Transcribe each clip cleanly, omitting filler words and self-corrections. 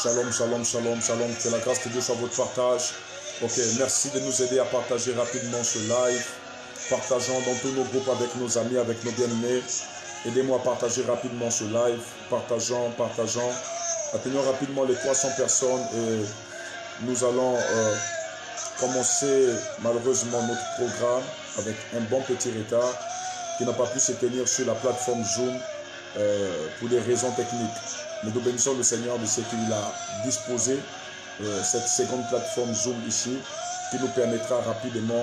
Shalom, shalom, shalom, shalom. Que la grâce de Dieu soit votre partage. Ok, merci de nous aider à partager rapidement ce live. Partageons dans tous nos groupes avec nos amis, avec nos bien-aimés. Aidez-moi à partager rapidement ce live. Partageons. Atteignons rapidement les 300 personnes et nous allons commencer malheureusement notre programme avec un bon petit retard qui n'a pas pu se tenir sur la plateforme Zoom pour des raisons techniques. Mais nous bénissons le Seigneur de ce qu'il a disposé cette seconde plateforme Zoom ici qui nous permettra rapidement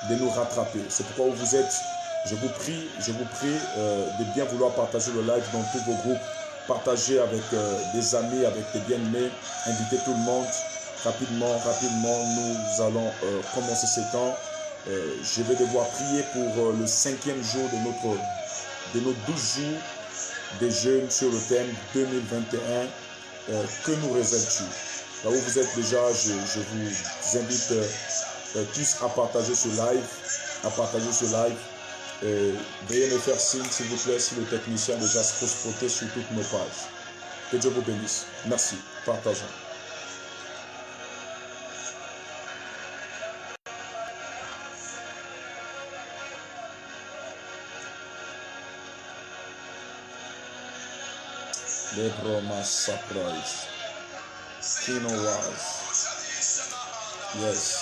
de nous rattraper. C'est pourquoi où vous êtes, je vous prie de bien vouloir partager le live dans tous vos groupes, partager avec des amis, avec des bien-aimés, invitez tout le monde. Rapidement, nous allons commencer ce temps. Je vais devoir prier pour le 5e jour de nos 12 jours de jeûne sur le thème 2021. Que nous réserves-tu? Là où vous êtes déjà, je vous invite tous à partager ce live. Veuillez me faire signe, s'il vous plaît, si le technicien déjà se spotter sur toutes nos pages. Que Dieu vous bénisse. Merci. Partageons. Lebroma surprise. Kino was. Yes.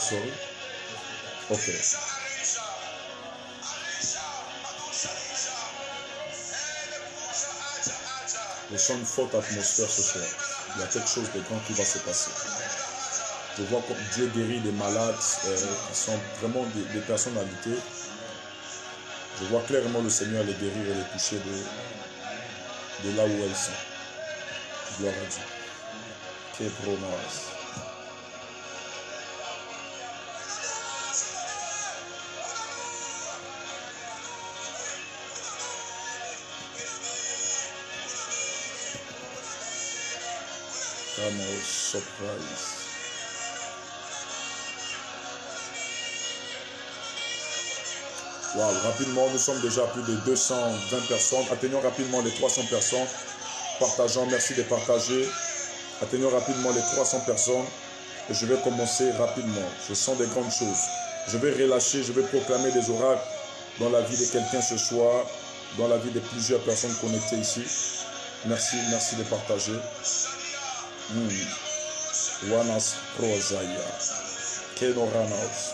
Sorry. Okay. Je sens une forte atmosphère ce soir. Il y a quelque chose de grand qui va se passer. Je vois comme Dieu guérit des malades qui sont vraiment des personnalités. Je vois clairement le Seigneur les guérir et les toucher de là où elles sont. Gloire à Dieu. Que promesse. Come on, surprise. Wow, rapidement, nous sommes déjà à plus de 220 personnes. Atteignons rapidement les 300 personnes. Partageons, merci de partager. Atteignons rapidement les 300 personnes. Et je vais commencer rapidement. Je sens des grandes choses. Je vais relâcher, je vais proclamer des oracles dans la vie de quelqu'un ce soir, dans la vie de plusieurs personnes connectées ici. Merci de partager. Wanas Prozaya, Kenoranas,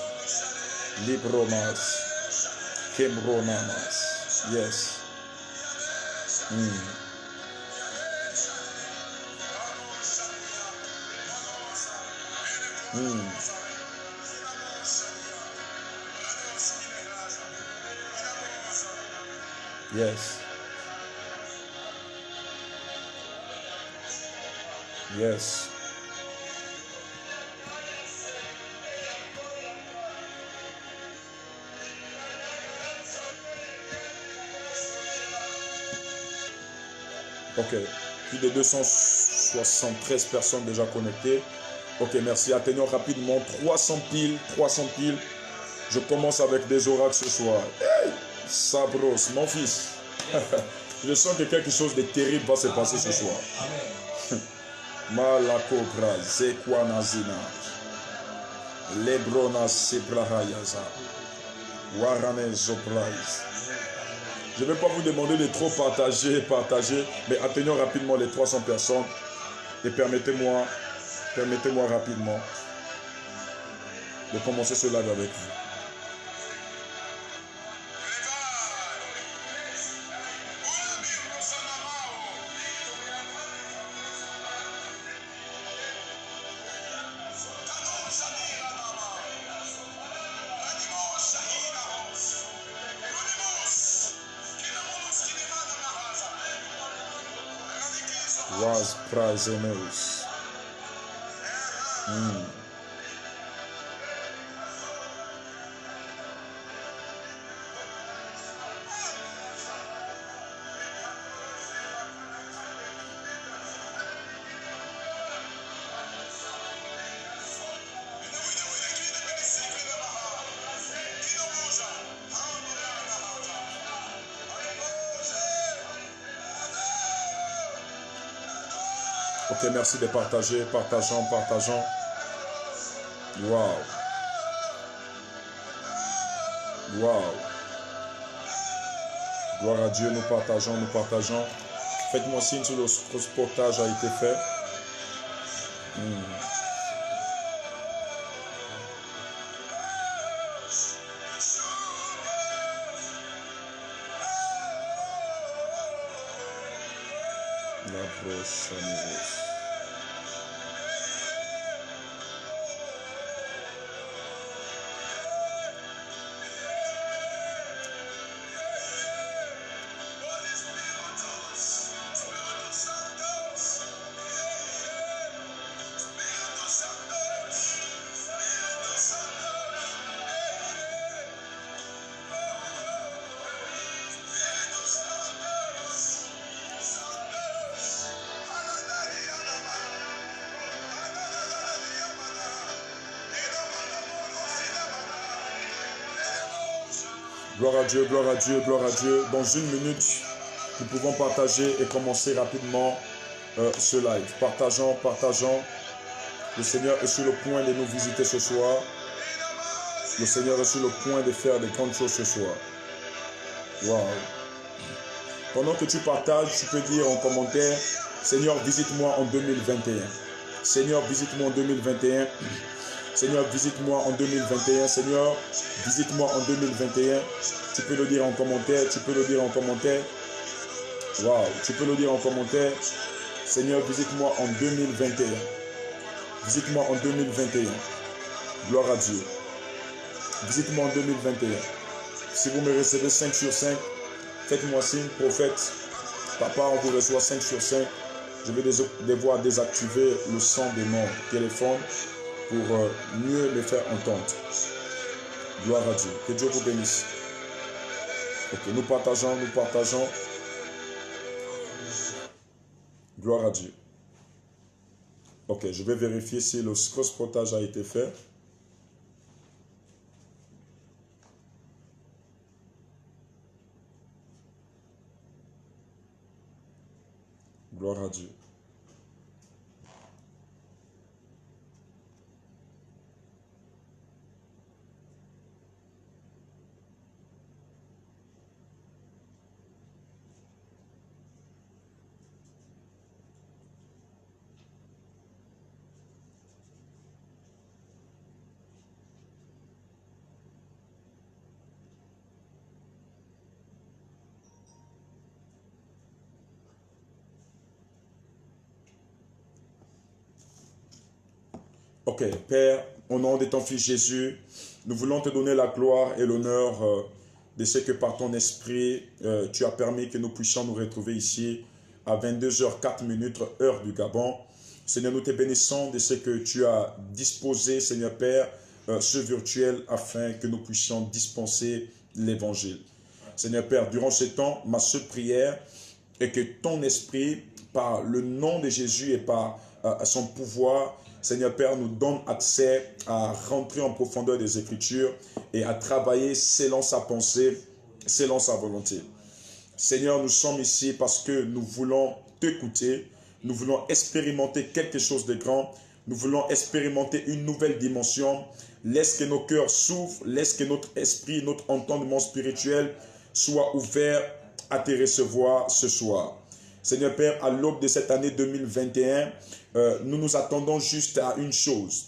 Libromas, Kembronamas. Yes. Yes. Yes. Ok. Plus de 273 personnes déjà connectées. Ok, merci. Atteignons rapidement 300 piles. Je commence avec des oracles ce soir. Hey, Sabros, mon fils. Je sens que quelque chose de terrible va se passer ce soir. Malakobra, Zekwanazina, Lebrona Sebrahayaza, Warane Zoprais. Je ne vais pas vous demander de trop partager, mais atteignons rapidement les 300 personnes et permettez-moi rapidement de commencer ce live avec vous. Was Prazenos. Ok, merci de partager, partageons, partageons. Wow. Wow. Gloire à Dieu, nous partageons, nous partageons. Faites-moi signe si le cross-portage a été fait. La prochaine rose. Gloire à Dieu, gloire à Dieu, gloire à Dieu. Dans une minute, nous pouvons partager et commencer rapidement ce live. Partageons, partageons. Le Seigneur est sur le point de nous visiter ce soir. Le Seigneur est sur le point de faire des grandes choses ce soir. Wow. Pendant que tu partages, tu peux dire en commentaire, Seigneur, visite-moi en 2021. Seigneur, visite-moi en 2021. Seigneur, visite-moi en 2021. Seigneur, visite-moi en 2021. Tu peux le dire en commentaire. Tu peux le dire en commentaire. Wow. Tu peux le dire en commentaire. Seigneur, visite-moi en 2021. Visite-moi en 2021. Gloire à Dieu. Visite-moi en 2021. Si vous me recevez 5 sur 5, faites-moi signe, prophète. Papa, on vous reçoit 5 sur 5. Je vais devoir désactiver le son de mon téléphone pour mieux le faire entendre. Gloire à Dieu. Que Dieu vous bénisse. Ok, nous partageons, nous partageons. Gloire à Dieu. Ok, je vais vérifier si le cross-portage a été fait. Gloire à Dieu. Ok, Père, au nom de ton Fils Jésus, nous voulons te donner la gloire et l'honneur de ce que par ton esprit, tu as permis que nous puissions nous retrouver ici à 22h04, heure du Gabon. Seigneur, nous te bénissons de ce que tu as disposé, Seigneur Père, ce virtuel afin que nous puissions dispenser l'évangile. Seigneur Père, durant ce temps, ma seule prière est que ton esprit, par le nom de Jésus et par son pouvoir, Seigneur Père, nous donne accès à rentrer en profondeur des Écritures et à travailler selon sa pensée, selon sa volonté. Seigneur, nous sommes ici parce que nous voulons t'écouter, nous voulons expérimenter quelque chose de grand, nous voulons expérimenter une nouvelle dimension. Laisse que nos cœurs s'ouvrent, laisse que notre esprit, notre entendement spirituel soit ouvert à te recevoir ce soir. Seigneur Père, à l'aube de cette année 2021, nous nous attendons juste à une chose,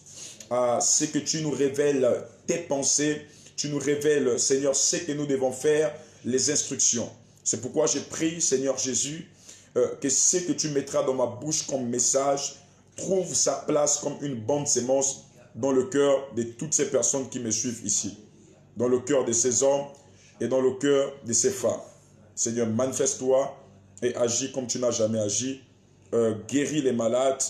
à ce que tu nous révèles tes pensées, tu nous révèles, Seigneur, ce que nous devons faire, les instructions. C'est pourquoi je prie, Seigneur Jésus, que ce que tu mettras dans ma bouche comme message trouve sa place comme une bonne sémence dans le cœur de toutes ces personnes qui me suivent ici, dans le cœur de ces hommes et dans le cœur de ces femmes. Seigneur, manifeste-toi et agis comme tu n'as jamais agi. Guéris les malades,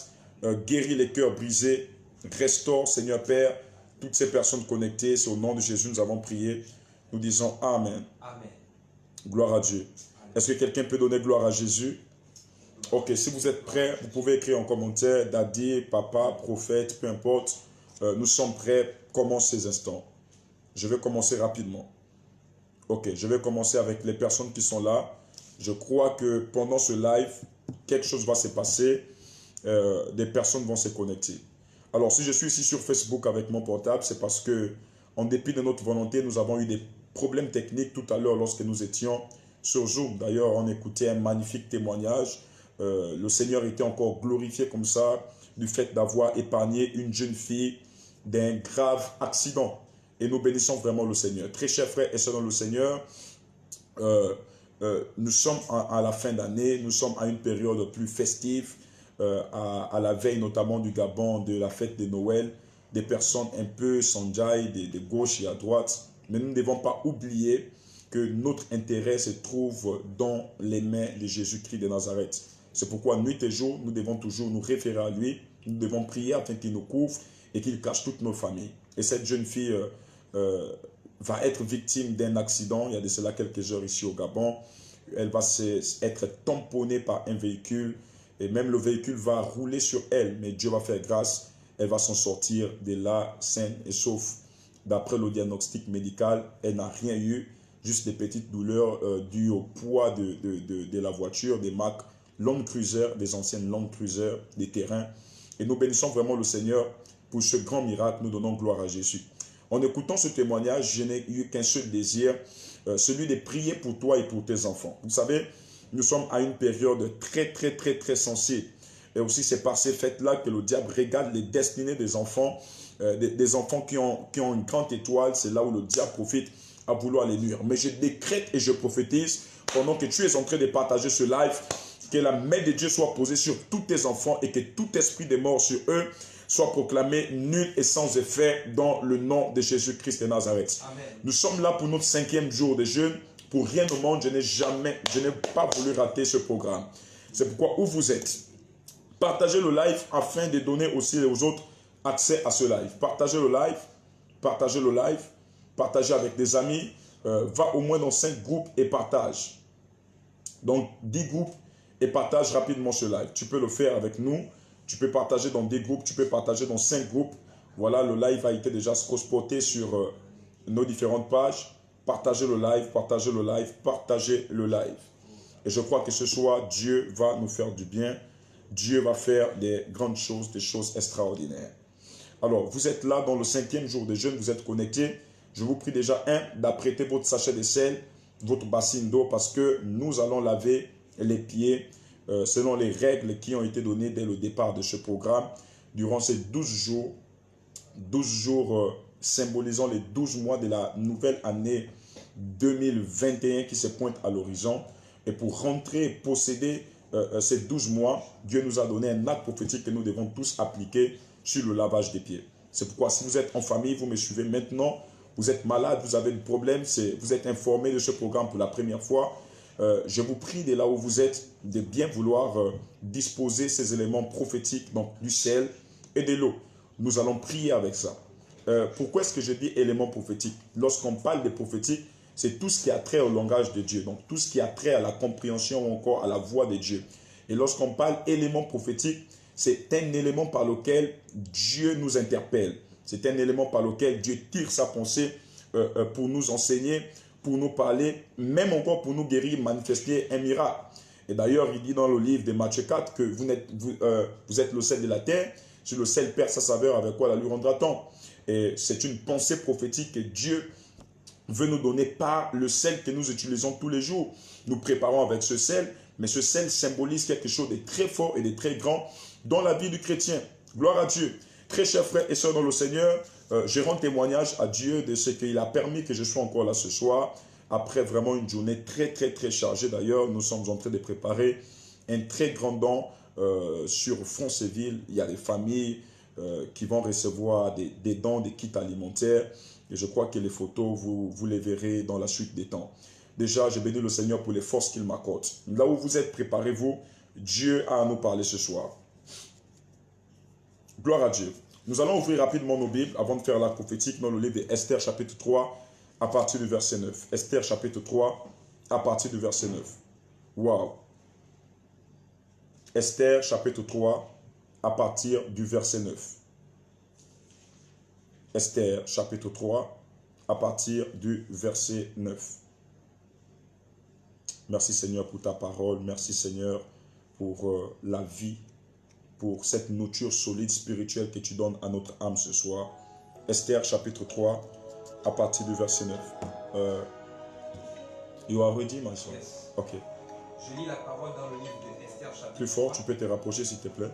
guéris les cœurs brisés, restaure, Seigneur Père, toutes ces personnes connectées. C'est au nom de Jésus nous avons prié. Nous disons Amen. Amen. Gloire à Dieu. Est-ce que quelqu'un peut donner gloire à Jésus? Ok, si vous êtes prêts, vous pouvez écrire en commentaire, Daddy, Papa, Prophète, peu importe. Nous sommes prêts, commence ces instants. Je vais commencer rapidement. Ok, je vais commencer avec les personnes qui sont là. Je crois que pendant ce live, quelque chose va se passer des personnes vont se connecter. Alors, si je suis ici sur Facebook avec mon portable, c'est parce que, en dépit de notre volonté, nous avons eu des problèmes techniques tout à l'heure lorsque nous étions sur Zoom. D'ailleurs, on écoutait un magnifique témoignage. Le Seigneur était encore glorifié comme ça du fait d'avoir épargné une jeune fille d'un grave accident. Et nous bénissons vraiment le Seigneur. Très chers frères et sœurs dans le Seigneur, nous sommes à la fin d'année, nous sommes à une période plus festive, à la veille notamment du Gabon, de la fête de Noël. Des personnes un peu s'enjaillent de gauche et à droite. Mais nous ne devons pas oublier que notre intérêt se trouve dans les mains de Jésus-Christ de Nazareth. C'est pourquoi nuit et jour, nous devons toujours nous référer à lui. Nous devons prier afin qu'il nous couvre et qu'il cache toutes nos familles. Et cette jeune fille va être victime d'un accident. Il y a de cela quelques heures ici au Gabon. Elle va être tamponnée par un véhicule. Et même le véhicule va rouler sur elle. Mais Dieu va faire grâce. Elle va s'en sortir de là, saine et sauf. D'après le diagnostic médical, elle n'a rien eu. Juste des petites douleurs dues au poids de la voiture, des marques Land Cruiser, des anciennes Land Cruiser, des terrains. Et nous bénissons vraiment le Seigneur pour ce grand miracle. Nous donnons gloire à Jésus. En écoutant ce témoignage, je n'ai eu qu'un seul désir, celui de prier pour toi et pour tes enfants. Vous savez, nous sommes à une période très sensible. Et aussi, c'est par ces fêtes-là que le diable regarde les destinées des enfants, des enfants qui ont une grande étoile. C'est là où le diable profite à vouloir les nuire. Mais je décrète et je prophétise, pendant que tu es en train de partager ce live, que la main de Dieu soit posée sur tous tes enfants et que tout esprit de mort sur eux soit proclamé nul et sans effet dans le nom de Jésus-Christ de Nazareth. Amen. Nous sommes là pour notre 5e jour de jeûne. Pour rien au monde, je n'ai pas voulu rater ce programme. C'est pourquoi où vous êtes, partagez le live afin de donner aussi aux autres accès à ce live. Partagez le live, partagez le live, partagez avec des amis, va au moins dans 5 groupes et partage. Donc 10 groupes et partage rapidement ce live. Tu peux le faire avec nous, tu peux partager dans des groupes, tu peux partager dans 5 groupes. Voilà, le live a été déjà spoté sur nos différentes pages. Partagez le live, partagez le live, partagez le live. Et je crois que ce soir, Dieu va nous faire du bien. Dieu va faire des grandes choses, des choses extraordinaires. Alors, vous êtes là dans le 5e jour de jeûne, vous êtes connectés. Je vous prie déjà, d'apprêter votre sachet de sel, votre bassine d'eau, parce que nous allons laver les pieds selon les règles qui ont été données dès le départ de ce programme. Durant ces 12 jours symbolisant les 12 mois de la nouvelle année 2021 qui se pointe à l'horizon. Et pour rentrer et posséder ces 12 mois, Dieu nous a donné un acte prophétique que nous devons tous appliquer sur le lavage des pieds. C'est pourquoi si vous êtes en famille, vous me suivez maintenant, vous êtes malade, vous avez des problèmes, vous êtes informé de ce programme pour la première fois, je vous prie de là où vous êtes de bien vouloir disposer ces éléments prophétiques, donc du sel et de l'eau. Nous allons prier avec ça. Pourquoi est-ce que je dis éléments prophétiques? Lorsqu'on parle de prophétique, c'est tout ce qui a trait au langage de Dieu, donc tout ce qui a trait à la compréhension ou encore à la voix de Dieu. Et lorsqu'on parle éléments prophétiques, c'est un élément par lequel Dieu nous interpelle. C'est un élément par lequel Dieu tire sa pensée pour nous enseigner, pour nous parler, même encore pour nous guérir, manifester un miracle. Et d'ailleurs, il dit dans le livre de Matthieu 4 que vous êtes le sel de la terre. Si le sel perd sa saveur, avec quoi la lui rendra-t-on? Et c'est une pensée prophétique que Dieu veut nous donner par le sel que nous utilisons tous les jours. Nous préparons avec ce sel, mais ce sel symbolise quelque chose de très fort et de très grand dans la vie du chrétien. Gloire à Dieu. Très chers frères et sœurs dans le Seigneur, je rends témoignage à Dieu de ce qu'il a permis que je sois encore là ce soir, après vraiment une journée très chargée. D'ailleurs, nous sommes en train de préparer un très grand don sur Franceville. Il y a des familles qui vont recevoir des dons, des kits alimentaires. Et je crois que les photos, vous les verrez dans la suite des temps. Déjà, je bénis le Seigneur pour les forces qu'il m'accorde. Là où vous êtes, préparez-vous. Dieu a à nous parler ce soir. Gloire à Dieu. Nous allons ouvrir rapidement nos Bibles avant de faire la prophétique dans le livre d'Esther chapitre 3 à partir du verset 9. Esther chapitre 3 à partir du verset 9. Waouh. Esther chapitre 3 à partir du verset 9. Esther chapitre 3 à partir du verset 9. Merci Seigneur pour ta parole. Merci Seigneur pour la vie, pour cette nourriture solide spirituelle que tu donnes à notre âme ce soir. Esther chapitre 3, à partir du verset 9. You are ready, my son? Yes. Ok. Je lis la parole dans le livre de Esther chapitre 3. Plus fort, tu peux te rapprocher s'il te plaît.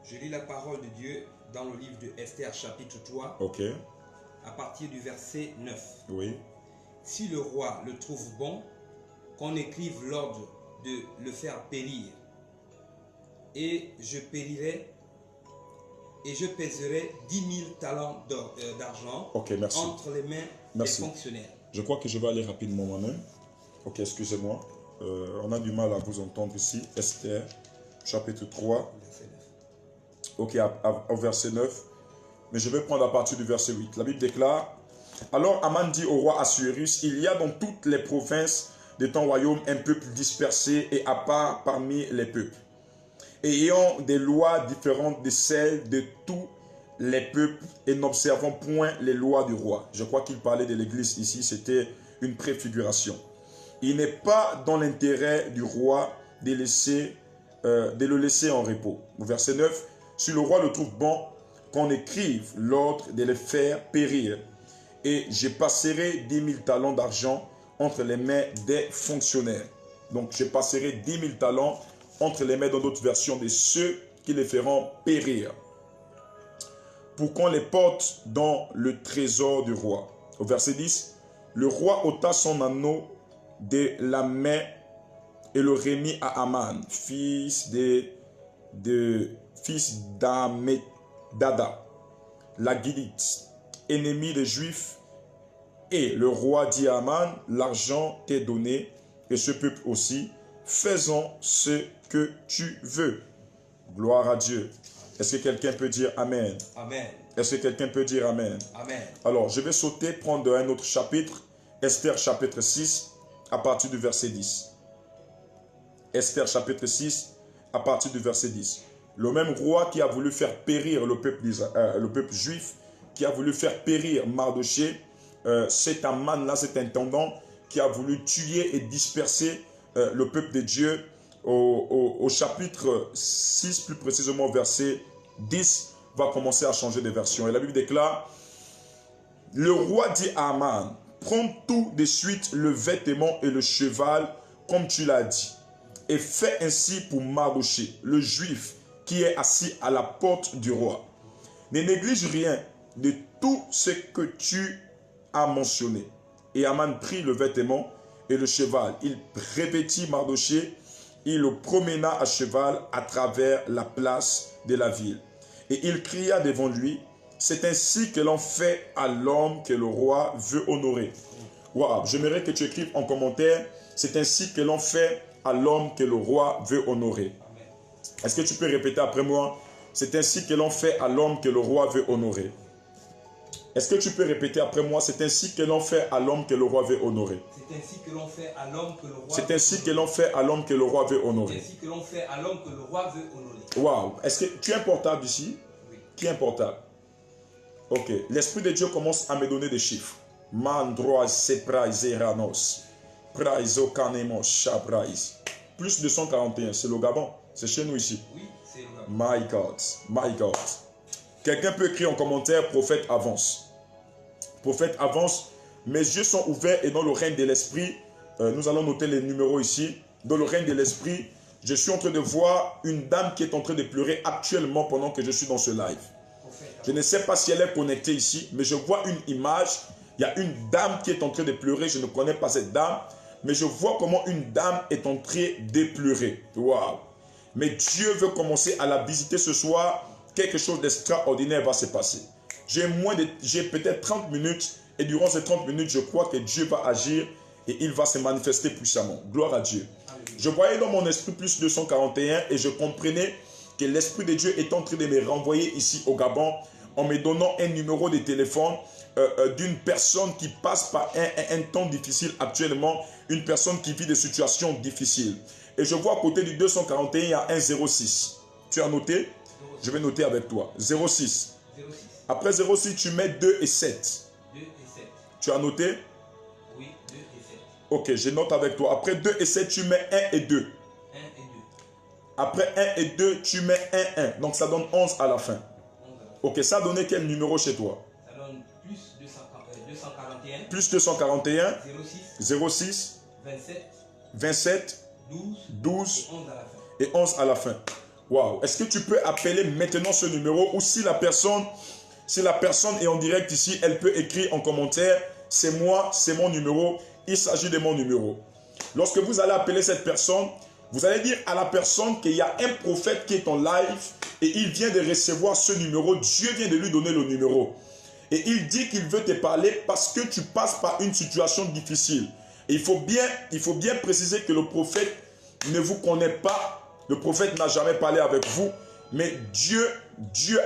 Je lis la parole de Dieu dans le livre de Esther chapitre 3, Ok. à partir du verset 9. Oui. Si le roi le trouve bon, qu'on écrive l'ordre de le faire périr, et je périrai, et je pèserai 10 000 talents d'argent Ok, merci. entre les mains Merci. des fonctionnaires. Je crois que je vais aller rapidement moi-même. Ok, excusez-moi. On a du mal à vous entendre ici. Esther, chapitre 3. Verset 9. Ok, au verset 9. Mais je vais prendre à partir du verset 8. La Bible déclare: alors Aman dit au roi Assuérus: il y a dans toutes les provinces de ton royaume un peuple dispersé et à part parmi les peuples, et ayant des lois différentes de celles de tous les peuples, et n'observant point les lois du roi. Je crois qu'il parlait de l'église ici, c'était une préfiguration. Il n'est pas dans l'intérêt du roi de le laisser en repos. Au verset 9, si le roi le trouve bon, qu'on écrive l'ordre de le faire périr, et je passerai 10 000 talents d'argent entre les mains des fonctionnaires. Donc je passerai 10 000 talents entre les mains, dans d'autres versions, de ceux qui les feront périr, pour qu'on les porte dans le trésor du roi. Au verset 10, le roi ôta son anneau de la main et le remit à Aman, fils d'Ammédada, la Guilite, ennemi des Juifs. Et le roi dit à Aman: l'argent t'est donné, et ce peuple aussi, faisons ce que tu veux. Gloire à Dieu. Est-ce que quelqu'un peut dire Amen? Amen. Est-ce que quelqu'un peut dire Amen? Amen. Alors, je vais sauter, prendre un autre chapitre, Esther chapitre 6, à partir du verset 10. Esther chapitre 6, à partir du verset 10. Le même roi qui a voulu faire périr le peuple juif, qui a voulu faire périr Mardochée, cet Aman-là, cet intendant, qui a voulu tuer et disperser le peuple de Dieu, au chapitre 6, plus précisément au verset 10, va commencer à changer de version. Et la Bible déclare: le roi dit à Aman: prends tout de suite le vêtement et le cheval, comme tu l'as dit, et fais ainsi pour Mardochée, le juif qui est assis à la porte du roi. Ne néglige rien de tout ce que tu as mentionné. Et Aman prit le vêtement et le cheval. Il revêtit Mardochée, il le promena à cheval à travers la place de la ville. Et il cria devant lui: c'est ainsi que l'on fait à l'homme que le roi veut honorer. Waouh, j'aimerais que tu écrives en commentaire: c'est ainsi que l'on fait à l'homme que le roi veut honorer. Est-ce que tu peux répéter après moi? C'est ainsi que l'on fait à l'homme que le roi veut honorer. Est-ce que tu peux répéter après moi? C'est ainsi que l'on fait à l'homme que le roi veut honorer. C'est ainsi que l'on fait à l'homme que le roi C'est ainsi que l'on fait à l'homme que le roi veut honorer. C'est ainsi que l'on fait à l'homme que le roi veut honorer. Waouh! Est-ce que tu es un portable ici? Oui. Qui est un portable? Ok. L'Esprit de Dieu commence à me donner des chiffres. Mandrois seprais eranos. Praiso kanemos chabrais. Plus de 141, c'est le Gabon. C'est chez nous ici. Oui, c'est le Gabon. My God, my God. Quelqu'un peut écrire en commentaire: prophète avance. Prophète avance. Mes yeux sont ouverts et dans le règne de l'esprit, nous allons noter les numéros ici. Dans le règne de l'esprit, je suis en train de voir une dame qui est en train de pleurer actuellement pendant que je suis dans ce live. Je ne sais pas si elle est connectée ici, mais je vois une image. Il y a une dame qui est en train de pleurer. Je ne connais pas cette dame, mais je vois comment une dame est en train de pleurer. Waouh! Mais Dieu veut commencer à la visiter ce soir. Quelque chose d'extraordinaire va se passer. J'ai peut-être 30 minutes, et durant ces 30 minutes, je crois que Dieu va agir et il va se manifester puissamment. Gloire à Dieu. Je voyais dans mon esprit plus 241 et je comprenais que l'Esprit de Dieu est en train de me renvoyer ici au Gabon en me donnant un numéro de téléphone d'une personne qui passe par un temps difficile actuellement, une personne qui vit des situations difficiles. Et je vois à côté du 241, il y a un 06. Tu as noté? Je vais noter avec toi. 06. Après 06, tu mets 2 et 7. 2 et 7. Tu as noté? Oui, 2 et 7. Ok, je note avec toi. Après 2 et 7, tu mets 1 et 2. 1 et 2. Après 1 et 2, tu mets 1, 1. Donc ça donne 11 à la fin. Ok, ça a donné quel numéro chez toi? Ça donne plus 241. Plus 241. 06. 06. 27. 27. 12. 12. Et 11 à la fin. Et 11 à la fin. Waouh. Est-ce que tu peux appeler maintenant ce numéro ou si la personne est en direct ici, elle peut écrire en commentaire, c'est moi, c'est mon numéro, il s'agit de mon numéro. Lorsque vous allez appeler cette personne, vous allez dire à la personne qu'il y a un prophète qui est en live et il vient de recevoir ce numéro, Dieu vient de lui donner le numéro. Et il dit qu'il veut te parler parce que tu passes par une situation difficile. Et il faut bien préciser que le prophète ne vous connaît pas. Le prophète n'a jamais parlé avec vous. Mais Dieu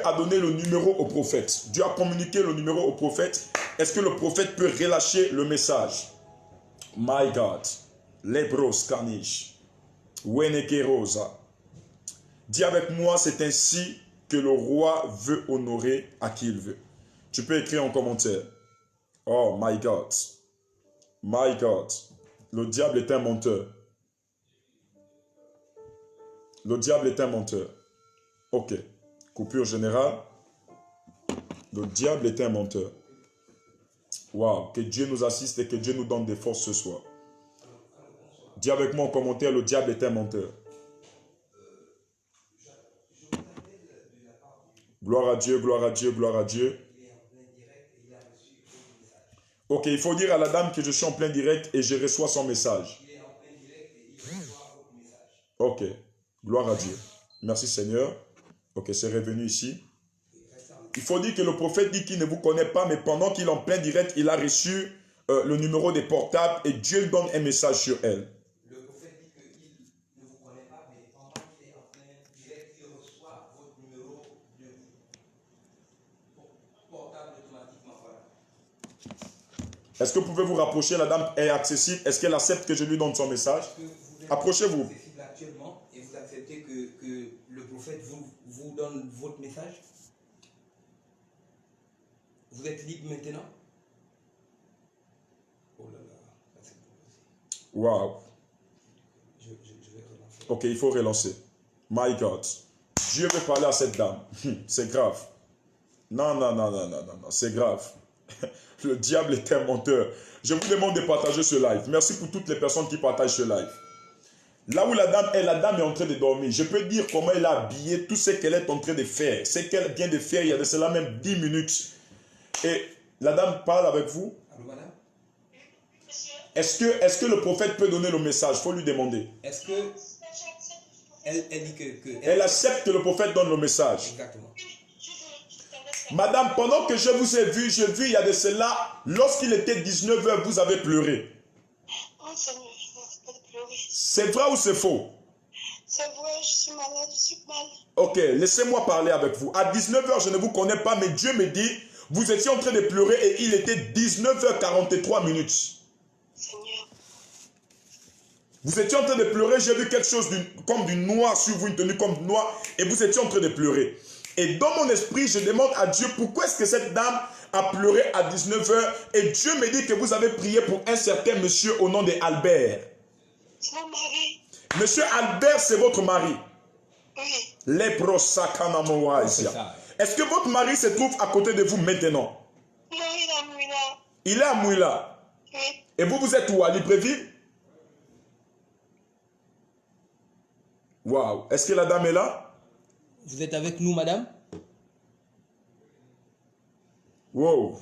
a donné le numéro au prophète. Dieu a communiqué le numéro au prophète. Est-ce que le prophète peut relâcher le message? My God. Lebros Kanish. Weneke Rosa. Dis avec moi, c'est ainsi que le roi veut honorer à qui il veut. Tu peux écrire en commentaire. Oh my God. My God. Le diable est un menteur. Le diable est un menteur. Ok. Coupure générale. Le diable est un menteur. Waouh. Que Dieu nous assiste et que Dieu nous donne des forces ce soir. Dis avec moi en commentaire, le diable est un menteur. Gloire à Dieu, gloire à Dieu, gloire à Dieu. Ok, il faut dire à la dame que je suis en plein direct et je reçois son message. Ok, gloire à Dieu. Merci Seigneur. Ok, c'est revenu ici. Il faut dire que le prophète dit qu'il ne vous connaît pas, mais pendant qu'il est en plein direct, il a reçu le numéro des portables et Dieu lui donne un message sur elle. Le prophète dit qu'il ne vous connaît pas, mais pendant qu'il est en plein direct, il reçoit votre numéro de portable automatiquement. Voilà. Est-ce que vous pouvez vous rapprocher? La dame est accessible. Est-ce qu'elle accepte que je lui donne son message? Approchez-vous. Accessible actuellement et vous acceptez que le prophète vous donne votre message? Vous êtes libre maintenant? Oh là là, ça c'est possible. Waouh. Je vais relancer. Ok, il faut relancer. My God. Dieu veut parler à cette dame. C'est grave. Non, c'est grave. Le diable est un menteur. Je vous demande de partager ce live. Merci pour toutes les personnes qui partagent ce live. Là où la dame est en train de dormir. Je peux dire comment elle a habillé tout ce qu'elle est en train de faire. Ce qu'elle vient de faire il y a de cela même 10 minutes. Et la dame parle avec vous. Allô, madame? Est-ce que le prophète peut donner le message? Il faut lui demander. Est-ce que elle dit que elle accepte que le prophète donne le message? Exactement. Madame, pendant que je vous ai vu, j'ai vu il y a de cela, lorsqu'il était 19 h, vous avez pleuré. Oh Seigneur, je n'arrête pas de pleurer. C'est vrai ou c'est faux? C'est vrai, je suis malade, je suis mal. Ok, laissez-moi parler avec vous. À 19 h, je ne vous connais pas, mais Dieu me dit, vous étiez en train de pleurer et il était 19 h 43 minutes. Seigneur. Vous étiez en train de pleurer, j'ai vu quelque chose comme du noir sur vous, une tenue comme noire, et vous étiez en train de pleurer. Et dans mon esprit, je demande à Dieu, pourquoi est-ce que cette dame a pleuré à 19 h? Et Dieu me dit que vous avez prié pour un certain monsieur au nom de Albert. C'est mon mari. Monsieur Albert, c'est votre mari? Oui. Est-ce que votre mari se trouve à côté de vous maintenant? Non, il est à Mouila. Il est à Mouila. Oui. Et vous êtes où? À Libreville? Waouh. Est-ce que la dame est là? Vous êtes avec nous, madame? Wow.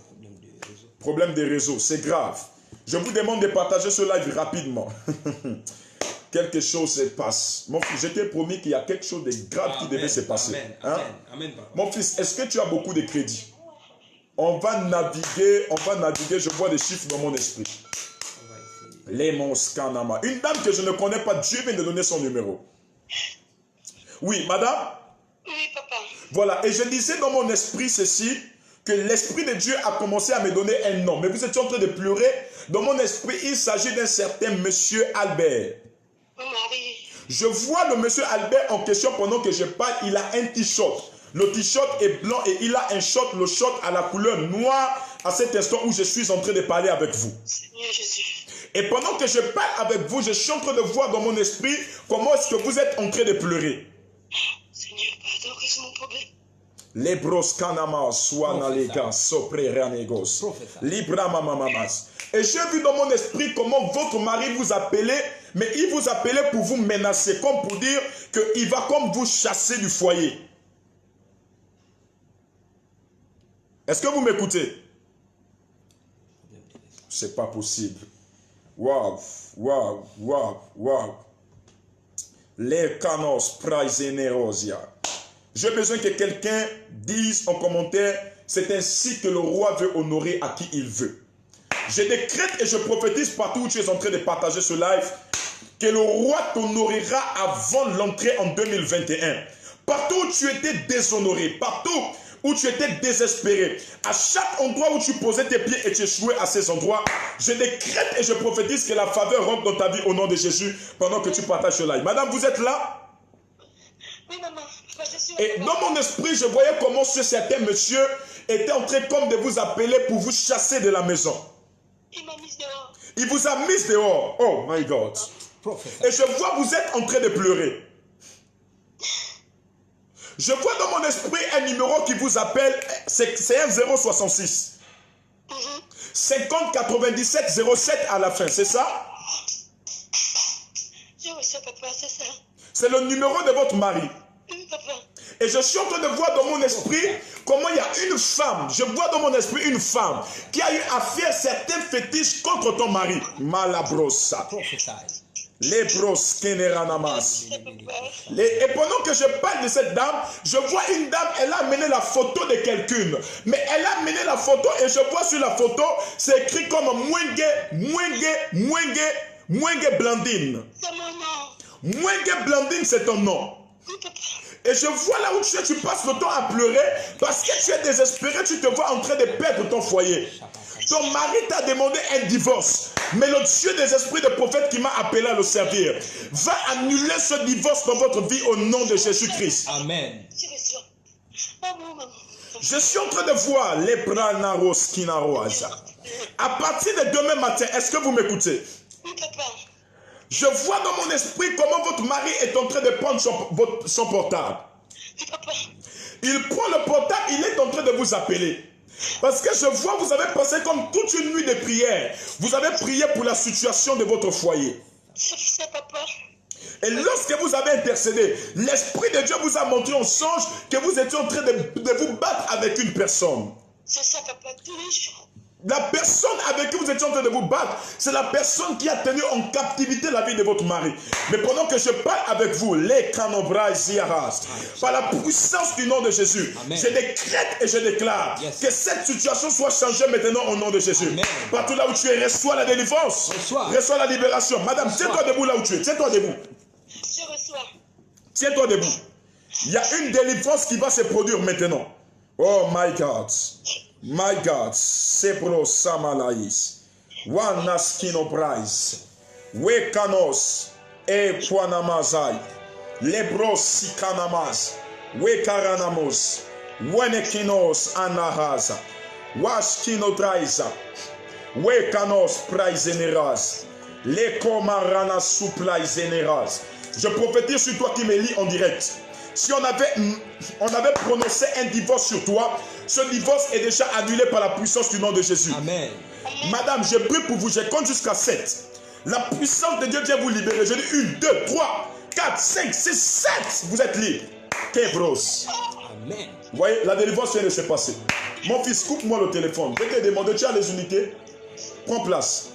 Problème des réseaux, c'est grave. Je vous demande de partager ce live rapidement. Quelque chose se passe. Mon fils, je t'ai promis qu'il y a quelque chose de grave qui devait se passer. Amen, amen, papa. Mon fils, est-ce que tu as beaucoup de crédits? On va naviguer, je vois des chiffres dans mon esprit. Les Monskanama. Une dame que je ne connais pas, Dieu vient de donner son numéro. Oui, madame? Oui, papa. Voilà, et je disais dans mon esprit ceci, que l'Esprit de Dieu a commencé à me donner un nom. Mais vous étiez en train de pleurer. Dans mon esprit, il s'agit d'un certain monsieur Albert. Mon mari. Je vois le monsieur Albert en question pendant que je parle. Il a un t-shirt. Le t-shirt est blanc et il a un short, le short à la couleur noire à cet instant où je suis en train de parler avec vous. Seigneur Jésus. Et pendant que je parle avec vous, je suis en train de voir dans mon esprit comment est-ce que vous êtes en train de pleurer. Seigneur, pardon, que c'est mon problème. Lebros kanama swanaleka sopre ranegos. Libra mamamas. Et j'ai vu dans mon esprit comment votre mari vous appelait, mais il vous appelait pour vous menacer, comme pour dire qu'il va comme vous chasser du foyer. Est-ce que vous m'écoutez? C'est pas possible. Waouh, waouh, waouh, waouh. Les canos praesenerosia. J'ai besoin que quelqu'un dise en commentaire, c'est ainsi que le roi veut honorer à qui il veut. Je décrète et je prophétise partout où tu es en train de partager ce live, que le roi t'honorera avant l'entrée en 2021. Partout où tu étais déshonoré, partout où tu étais désespéré, à chaque endroit où tu posais tes pieds et tu échouais à ces endroits, je décrète et je prophétise que la faveur rentre dans ta vie au nom de Jésus pendant que tu partages ce live. Madame, vous êtes là? Oui, maman. Papa, je suis Et dans mon esprit, je voyais comment ce certain monsieur était en train comme de vous appeler pour vous chasser de la maison. Il m'a mise dehors. Il vous a mis dehors. Oh my God. Et je vois vous êtes en train de pleurer. Je vois dans mon esprit un numéro qui vous appelle, c'est un 066. 50 97 07 à la fin, c'est ça? Je reçois, papa, c'est ça. C'est le numéro de votre mari. Oui, papa. Et je suis en train de voir dans mon esprit comment il y a une femme, je vois dans mon esprit une femme qui a eu à faire certains fétiches contre ton mari. Malabrosa. Les bros keneranamas. Et pendant que je parle de cette dame, je vois une dame, elle a amené la photo de quelqu'un. Mais elle a amené la photo et je vois sur la photo, c'est écrit comme Mwenge Blandine. C'est mon nom. Mwenge Blandine, c'est ton nom. Oui, papa. Et je vois là où tu passes le temps à pleurer parce que tu es désespéré, tu te vois en train de perdre ton foyer. Ton mari t'a demandé un divorce. Mais le Dieu des esprits de prophète qui m'a appelé à le servir va annuler ce divorce dans votre vie au nom de Jésus-Christ. Amen. Je reçois. Maman, maman. Je suis en train de voir les pranaros kinaroaza. À partir de demain matin, est-ce que vous m'écoutez? Oui, papa. Je vois dans mon esprit comment votre mari est en train de prendre son portable. Oui, papa. Il prend le portable, il est en train de vous appeler. Parce que je vois, vous avez passé comme toute une nuit de prière. Vous avez prié pour la situation de votre foyer. C'est ça, papa. Et lorsque vous avez intercédé, l'Esprit de Dieu vous a montré en songe que vous étiez en train de vous battre avec une personne. C'est ça, papa, tous les jours. La personne avec qui vous étiez en train de vous battre, c'est la personne qui a tenu en captivité la vie de votre mari. Mais pendant que je parle avec vous, les canobras ziaras, par la puissance du nom de Jésus, Amen. Je décrète et je déclare que cette situation soit changée maintenant au nom de Jésus. Amen. Partout là où tu es, reçois la délivrance, reçois la libération. Madame, tiens-toi debout là où tu es, tiens-toi debout. Je reçois. Tiens-toi debout. Il y a une délivrance qui va se produire maintenant. Oh my God. My God. Sepro Samalais. Wanaskino Prize. Wekanos. E Puanamazai. Lebros Sikanamaz. Wekaranamos. Wenekinos Anahaza. Waskino Traiza. Wekanos Praizeneras. Lekomarana Suplaizeneras. Je prophétise sur toi qui me lis en direct. Si on avait prononcé un divorce sur toi, ce divorce est déjà annulé par la puissance du nom de Jésus. Amen. Madame, je prie pour vous, je compte jusqu'à 7. La puissance de Dieu vient vous libérer. Je dis 1, 2, 3, 4, 5, 6, 7. Vous êtes libres. Kebros. Amen. Vous voyez, la délivrance vient de se passer. Mon fils, coupe-moi le téléphone. Je te demande, tu as les unités? Prends place.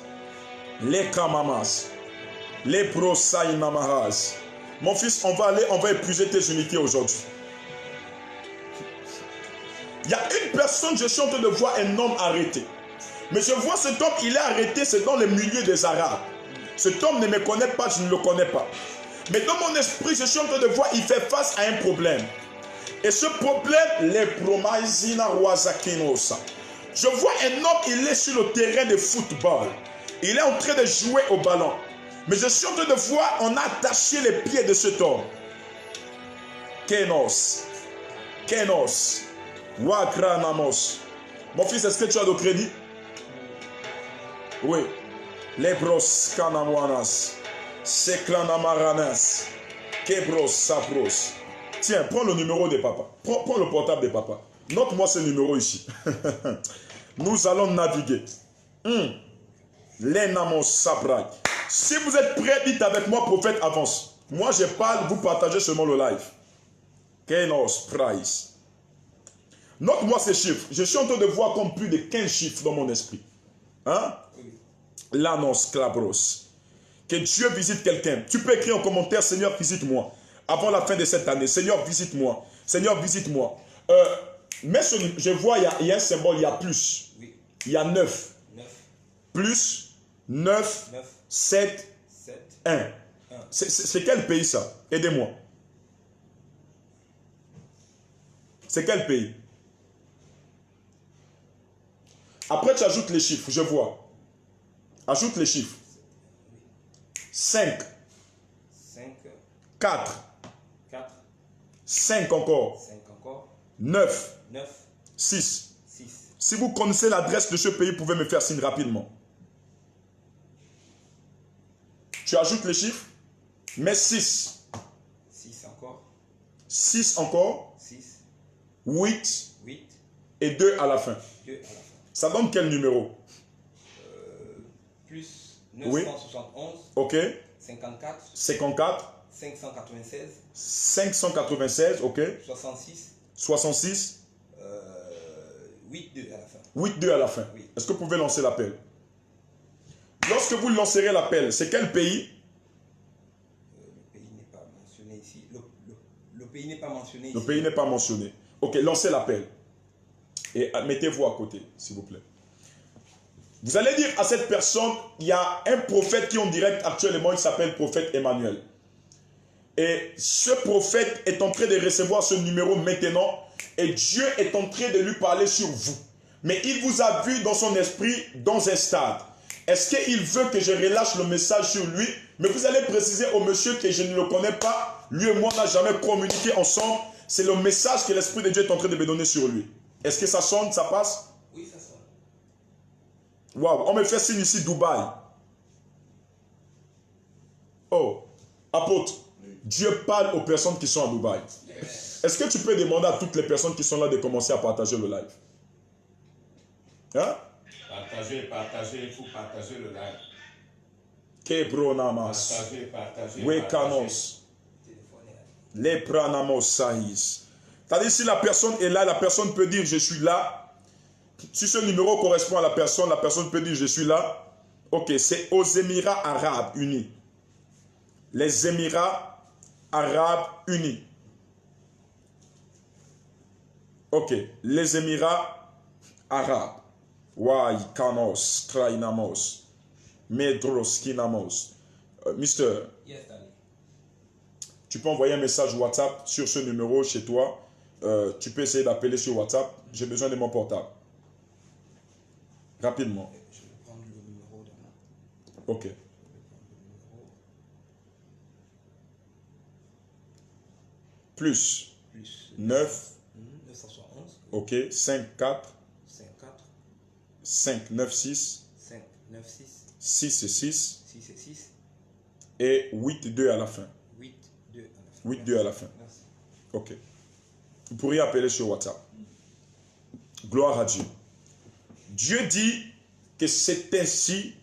Les kamamas. Les prosaïnamahas. Mon fils, on va épuiser tes unités aujourd'hui. Il y a une personne, je suis en train de voir un homme arrêté. Mais je vois cet homme, il est arrêté, c'est dans le milieu des Arabes. Cet homme ne me connaît pas, je ne le connais pas. Mais dans mon esprit, je suis en train de voir, il fait face à un problème. Et ce problème, les promaisina roazakinosa. Je vois un homme, il est sur le terrain de football. Il est en train de jouer au ballon. Mais je suis en train de voir, on a attaché les pieds de cet homme. Kenos. Kenos. Wakranamos. Mon fils, est-ce que tu as de crédit? Oui. Lebros Kanamwanas. Seklanamaranas. Kebros Sapros. Tiens, prends le numéro de papa. Prends le portable de papa. Note-moi ce numéro ici. Nous allons naviguer. L'enamos Sabrak. Si vous êtes prêts, dites avec moi, prophète, avance. Moi, je parle, vous partagez seulement le live. Kenos Price. Note-moi ces chiffres. Je suis en train de voir comme plus de 15 chiffres dans mon esprit. Hein? L'annonce Clabros. Que Dieu visite quelqu'un. Tu peux écrire en commentaire, Seigneur, visite-moi. Avant la fin de cette année, Seigneur, visite-moi. Seigneur, visite-moi. Mais je vois, il y a un symbole, il y a plus. Oui. Il y a 9. 9. Plus 9, 9. 7, 7. 1. C'est quel pays ça? Aidez-moi. C'est quel pays? Après, tu ajoutes les chiffres, je vois. Ajoute les chiffres. 5. 5. 4. 4. 5 encore. 5 encore. 9. 9. 6. 6. Si vous connaissez l'adresse de ce pays, vous pouvez me faire signe rapidement. Tu ajoutes les chiffres. Mais 6. 6 encore. 6 encore. 6. 8. 8. Et 2 à la fin. 2 à la fin. Ça donne quel numéro? Plus Oui. 971. Ok. 54. 54. 596. 596. Ok. 66. 66. 8, 2 à la fin. 8, 2 à la fin. Oui. Est-ce que vous pouvez lancer l'appel? Lorsque vous lancerez l'appel, c'est quel pays? Le pays n'est pas mentionné ici. Le pays n'est pas mentionné ici. Le pays n'est pas mentionné. Ok, lancez l'appel. Et mettez-vous à côté, s'il vous plaît. Vous allez dire à cette personne, il y a un prophète qui est en direct actuellement, il s'appelle prophète Emmanuel. Et ce prophète est en train de recevoir ce numéro maintenant et Dieu est en train de lui parler sur vous. Mais il vous a vu dans son esprit dans un stade. Est-ce qu'il veut que je relâche le message sur lui? Mais vous allez préciser au monsieur que je ne le connais pas. Lui et moi, on n'a jamais communiqué ensemble. C'est le message que l'Esprit de Dieu est en train de me donner sur lui. Est-ce que ça sonne, ça passe? Oui, ça sonne. Waouh, on me fait signe ici, Dubaï. Oh, apôtre, Dieu parle aux personnes qui sont à Dubaï. Est-ce que tu peux demander à toutes les personnes qui sont là de commencer à partager le live? Hein? Partagez, il faut partager le live. Kebronamas, Partagez. Wekanos, Lepranamos Saïs. C'est-à-dire, si la personne est là, la personne peut dire je suis là. Si ce numéro correspond à la personne peut dire je suis là. Ok, c'est aux Émirats Arabes Unis. Les Émirats Arabes Unis. Ok, les Émirats Arabes. Wai, Kanos, Trainamos, Medros, Kinamos. Mister, Yes, Daddy. tu peux envoyer un message WhatsApp sur ce numéro chez toi. Tu peux essayer d'appeler sur WhatsApp. J'ai besoin de mon portable. Rapidement. Je vais prendre le numéro de moi. Ok. Plus Plus 9. 971. Ok. 5, 4. 54. 5, 9, 6. 5, 9, 6. 6, 6. 6 et 6. Et 8, 2 à la fin. 8, 2 à la fin. 8, 2 à la fin. Merci. Ok. Vous pourriez appeler sur WhatsApp. Gloire à Dieu. Dieu dit que c'est ainsi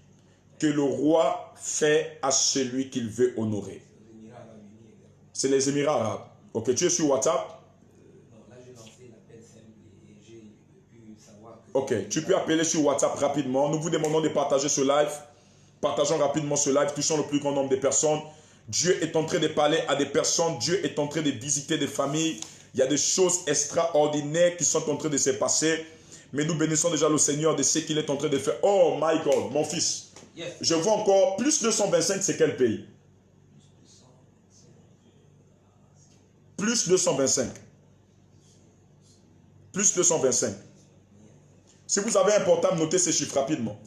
que le roi fait à celui qu'il veut honorer. Les Émirats Arabes Unis également. C'est les Émirats Arabes. Ok, tu es sur WhatsApp? Non, là j'ai lancé l'appel simple et j'ai pu savoir que... Ok, tu peux appeler sur WhatsApp rapidement. Nous vous demandons de partager ce live. Partageons rapidement ce live, touchons le plus grand nombre de personnes. Dieu est en train de parler à des personnes. Dieu est en train de visiter des familles. Il y a des choses extraordinaires qui sont en train de se passer. Mais nous bénissons déjà le Seigneur de ce qu'il est en train de faire. Oh my God, mon fils. Yes. Je vois encore plus 225, c'est quel pays? Plus 225. Plus 225. Si vous avez un portable, notez ces chiffres rapidement.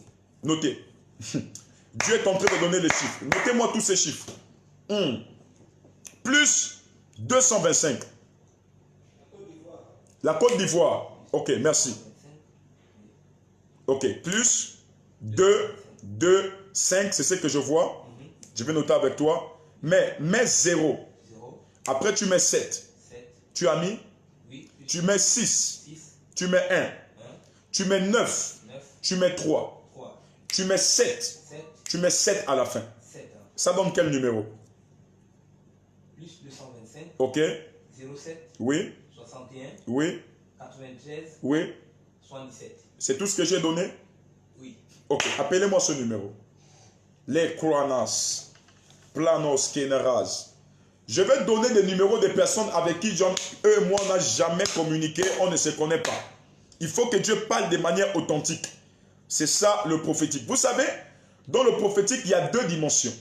Notez. Dieu est en train de donner les chiffres. Notez-moi tous ces chiffres. Plus 225. La Côte d'Ivoire. Ok, merci. Ok, plus 2, 2, 5, c'est ce que je vois. Je vais noter avec toi. Mais mets 0. 0, Après, tu mets 7. 7, Tu as mis. 8, Tu mets 6. 6, Tu mets 1. 1, Tu mets 9. 9, Tu mets 3. 3, Tu mets 7. 7, Tu mets 7 à la fin. 7. Ça donne quel numéro? Plus 225, Ok. 07, Oui. 61, Oui. 93, Oui. 77. C'est tout ce que j'ai donné? Oui. Ok. Appelez-moi ce numéro. Les Kroanas. Planos Keneraz. Je vais donner des numéros des personnes avec qui eux et moi on n'a jamais communiqué, on ne se connaît pas. Il faut que Dieu parle de manière authentique. C'est ça le prophétique. Vous savez, dans le prophétique, il y a 2 dimensions.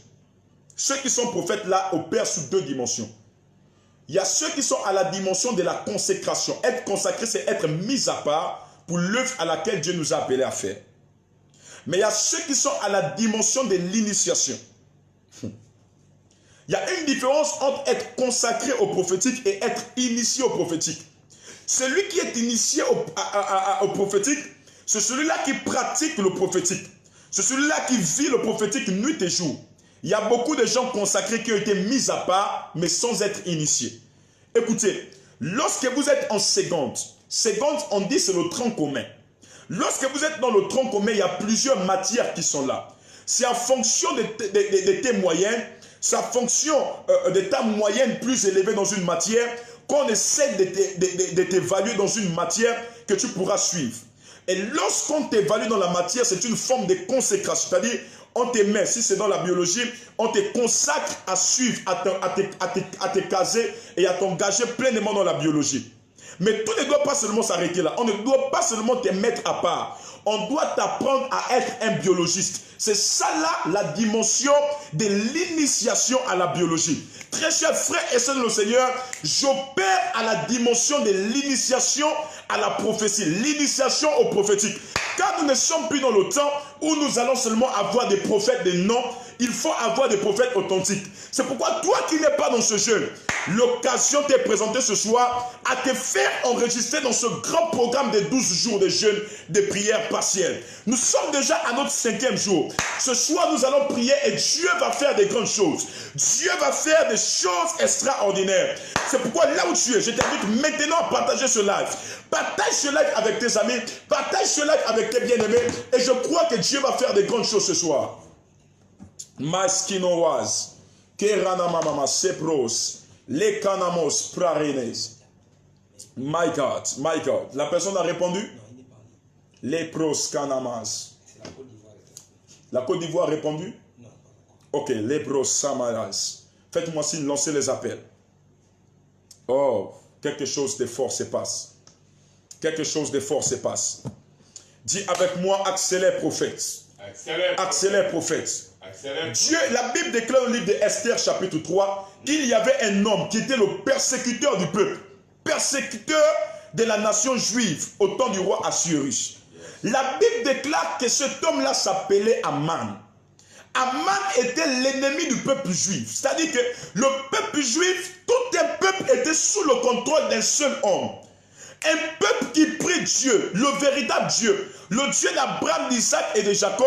Ceux qui sont prophètes là opèrent sous 2 dimensions. Il y a ceux qui sont à la dimension de la consécration. Être consacré, c'est être mis à part pour l'œuvre à laquelle Dieu nous a appelés à faire. Mais il y a ceux qui sont à la dimension de l'initiation. Il y a une différence entre être consacré au prophétique et être initié au prophétique. Celui qui est initié au prophétique, c'est celui-là qui pratique le prophétique. C'est celui-là qui vit le prophétique nuit et jour. Il y a beaucoup de gens consacrés qui ont été mis à part, mais sans être initiés. Écoutez, lorsque vous êtes en seconde, on dit c'est le tronc commun. Lorsque vous êtes dans le tronc commun, il y a plusieurs matières qui sont là. C'est en fonction de tes moyens, c'est en fonction de ta moyenne plus élevée dans une matière, qu'on essaie de t'évaluer dans une matière que tu pourras suivre. Et lorsqu'on t'évalue dans la matière, c'est une forme de consécration. C'est-à-dire, on te met, si c'est dans la biologie, on te consacre à suivre, à te caser et à t'engager pleinement dans la biologie. Mais tout ne doit pas seulement s'arrêter là. On ne doit pas seulement te mettre à part. On doit t'apprendre à être un biologiste. C'est ça là la dimension de l'initiation à la biologie. Très chers frères et sœurs de le Seigneur, j'opère à la dimension de l'initiation à la prophétie, l'initiation au prophétique. Car nous ne sommes plus dans le temps où nous allons seulement avoir des prophètes de nom, il faut avoir des prophètes authentiques. C'est pourquoi toi qui n'es pas dans ce jeûne, l'occasion t'est présentée ce soir à te faire enregistrer dans ce grand programme de 12 jours de jeûne, de prières partielles. Nous sommes déjà à notre 5e jour. Ce soir, nous allons prier et Dieu va faire des grandes choses. Dieu va faire des choses extraordinaires. C'est pourquoi là où tu es, je t'invite maintenant à partager ce live. Partage ce live avec tes amis, partage ce live avec tes bien-aimés et je crois que Dieu va faire des grandes choses ce soir. Maskinoaz, Keranamama Sepros, Les Kanamos Prarenes. My God, my God. La personne a répondu? Non, il n'est pas né. Les Pros Kanamas. C'est la Côte d'Ivoire. La Côte d'Ivoire a répondu? Non, pas encore. Ok, les Pros Samaras. Faites-moi signe, lancez les appels. Oh, quelque chose de fort se passe. Quelque chose de fort se passe. Dis avec moi, accélère prophète. Accélère. Accélère prophète. Accélère. Dieu, la Bible déclare au livre d'Esther chapitre 3 qu'il y avait un homme qui était le persécuteur du peuple, persécuteur de la nation juive au temps du roi Assuérus. La Bible déclare que cet homme-là s'appelait Aman. Aman était l'ennemi du peuple juif. C'est-à-dire que le peuple juif, tout un peuple était sous le contrôle d'un seul homme. Un peuple qui prie Dieu, le véritable Dieu, le Dieu d'Abraham, d'Isaac et de Jacob,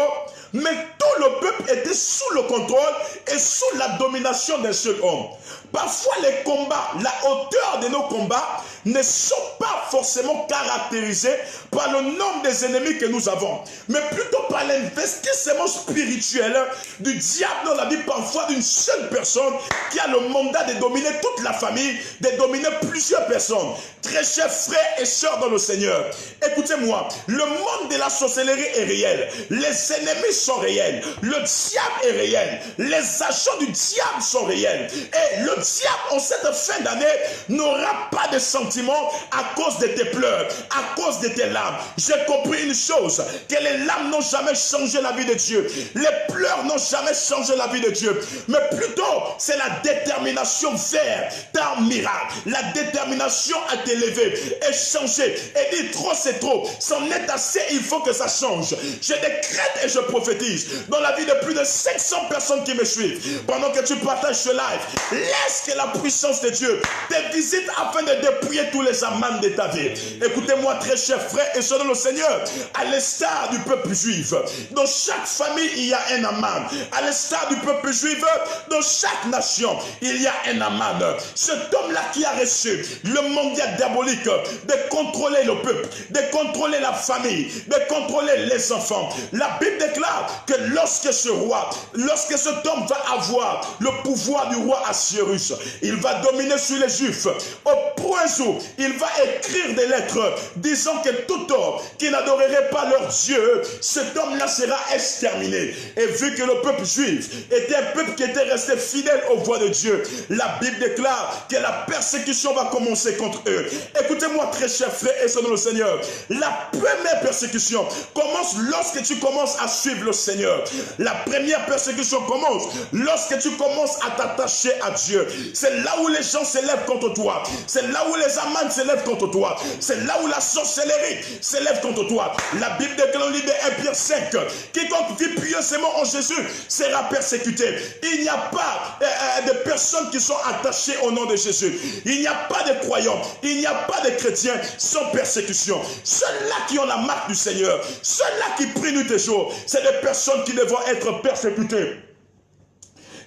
mais tout le peuple était sous le contrôle et sous la domination d'un seul homme. Parfois les combats, la hauteur de nos combats ne sont pas forcément caractérisés par le nombre des ennemis que nous avons, mais plutôt par l'investissement spirituel du diable dans la vie parfois d'une seule personne qui a le mandat de dominer toute la famille, de dominer plusieurs personnes. Très chers frères et sœurs dans le Seigneur, écoutez-moi, le monde de la sorcellerie est réel, les ennemis sont réels, le diable est réel, les agents du diable sont réels, et le diable en cette fin d'année n'aura pas de sentiments à cause de tes pleurs, à cause de tes larmes. J'ai compris une chose, que les larmes n'ont jamais changé la vie de Dieu, les pleurs n'ont jamais changé la vie de Dieu, mais plutôt c'est la détermination vers ta miracle, la détermination à t'élever et changer et dire trop c'est trop, c'en est assez, il faut que ça change. Je décrète et je prophétise dans la vie de plus de 500 personnes qui me suivent pendant que tu partages ce live. Laisse que la puissance de Dieu te visite afin de dépouiller oublier tous les amans de ta vie. Écoutez-moi très chers frères et sœurs dans le Seigneur, à l'instar du peuple juif, dans chaque famille il y a un aman. À l'instar du peuple juif, dans chaque nation il y a un aman. Cet homme-là qui a reçu le mandat diabolique de contrôler le peuple, de contrôler la famille, de contrôler les enfants. La Bible déclare que lorsque ce roi, lorsque cet homme va avoir le pouvoir du roi Assuérus, il va dominer sur les Juifs au point où il va écrire des lettres disant que tout homme qui n'adorerait pas leur Dieu, cet homme-là sera exterminé. Et vu que le peuple juif était un peuple qui était resté fidèle aux voies de Dieu, la Bible déclare que la persécution va commencer contre eux. Écoutez-moi très chers frères et sœurs dans le Seigneur, la première persécution commence lorsque tu commences à suivre le Seigneur. La première persécution commence lorsque tu commences à t'attacher à Dieu. C'est là où les gens s'élèvent contre toi. C'est là où les amants s'élèvent contre toi. C'est là où la sorcellerie s'élève contre toi. La Bible déclare dans le livre de 1 Pierre 5, quiconque vit pieusement en Jésus sera persécuté. Il n'y a pas de personnes qui sont attachées au nom de Jésus. Il n'y a pas de croyants. Il n'y a pas de chrétiens sans persécution. Ceux-là qui ont la marque du Seigneur, ceux-là qui prient nuit et jour, c'est des personnes qui devront être persécutées.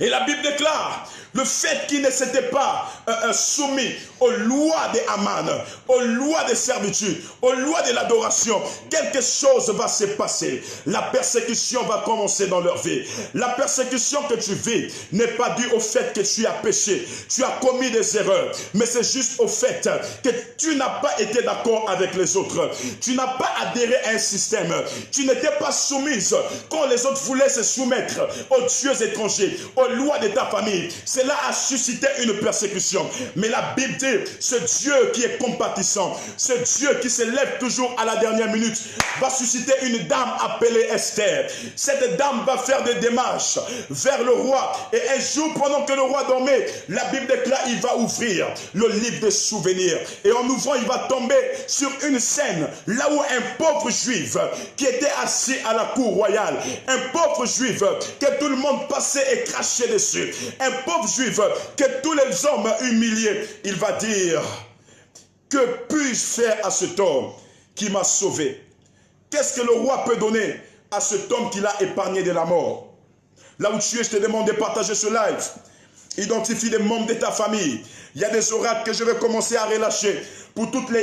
Et la Bible déclare le fait qu'ils ne s'étaient pas soumis aux lois des Aman, aux lois des servitudes, aux lois de l'adoration, quelque chose va se passer. La persécution va commencer dans leur vie. La persécution que tu vis n'est pas due au fait que tu as péché, tu as commis des erreurs, mais c'est juste au fait que tu n'as pas été d'accord avec les autres. Tu n'as pas adhéré à un système. Tu n'étais pas soumise quand les autres voulaient se soumettre aux dieux étrangers, aux lois de ta famille. Cela a suscité une persécution. Mais la Bible dit, ce Dieu qui est compatissant, ce Dieu qui se lève toujours à la dernière minute, va susciter une dame appelée Esther. Cette dame va faire des démarches vers le roi. Et un jour, pendant que le roi dormait, la Bible déclare, il va ouvrir le livre des souvenirs. Et en ouvrant, il va tomber sur une scène, là où un pauvre juif qui était assis à la cour royale, un pauvre juif que tout le monde passait et crachait dessus, un pauvre juif que tous les hommes humiliés, il va dire, que puis-je faire à cet homme qui m'a sauvé? Qu'est-ce que le roi peut donner à cet homme qui l'a épargné de la mort? Là où tu es, je te demande de partager ce live. Identifie les membres de ta famille. Il y a des oracles que je vais commencer à relâcher. Pour toutes les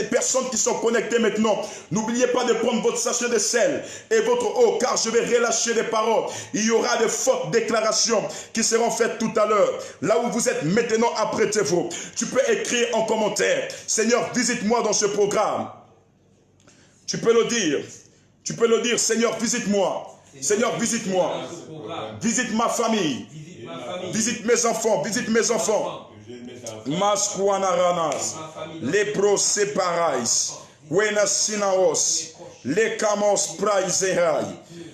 personnes qui sont connectées maintenant, n'oubliez pas de prendre votre sachet de sel et votre eau, car je vais relâcher des paroles. Il y aura de fortes déclarations qui seront faites tout à l'heure. Là où vous êtes maintenant, apprêtez-vous. Tu peux écrire en commentaire, Seigneur, visite-moi dans ce programme. Tu peux le dire. Tu peux le dire, Seigneur, visite-moi. Seigneur, visite-moi. Visite ma famille. Visite mes enfants. Visite mes enfants. Masquanaranas, lepros separais, buenas sinaos, le camos praiserai,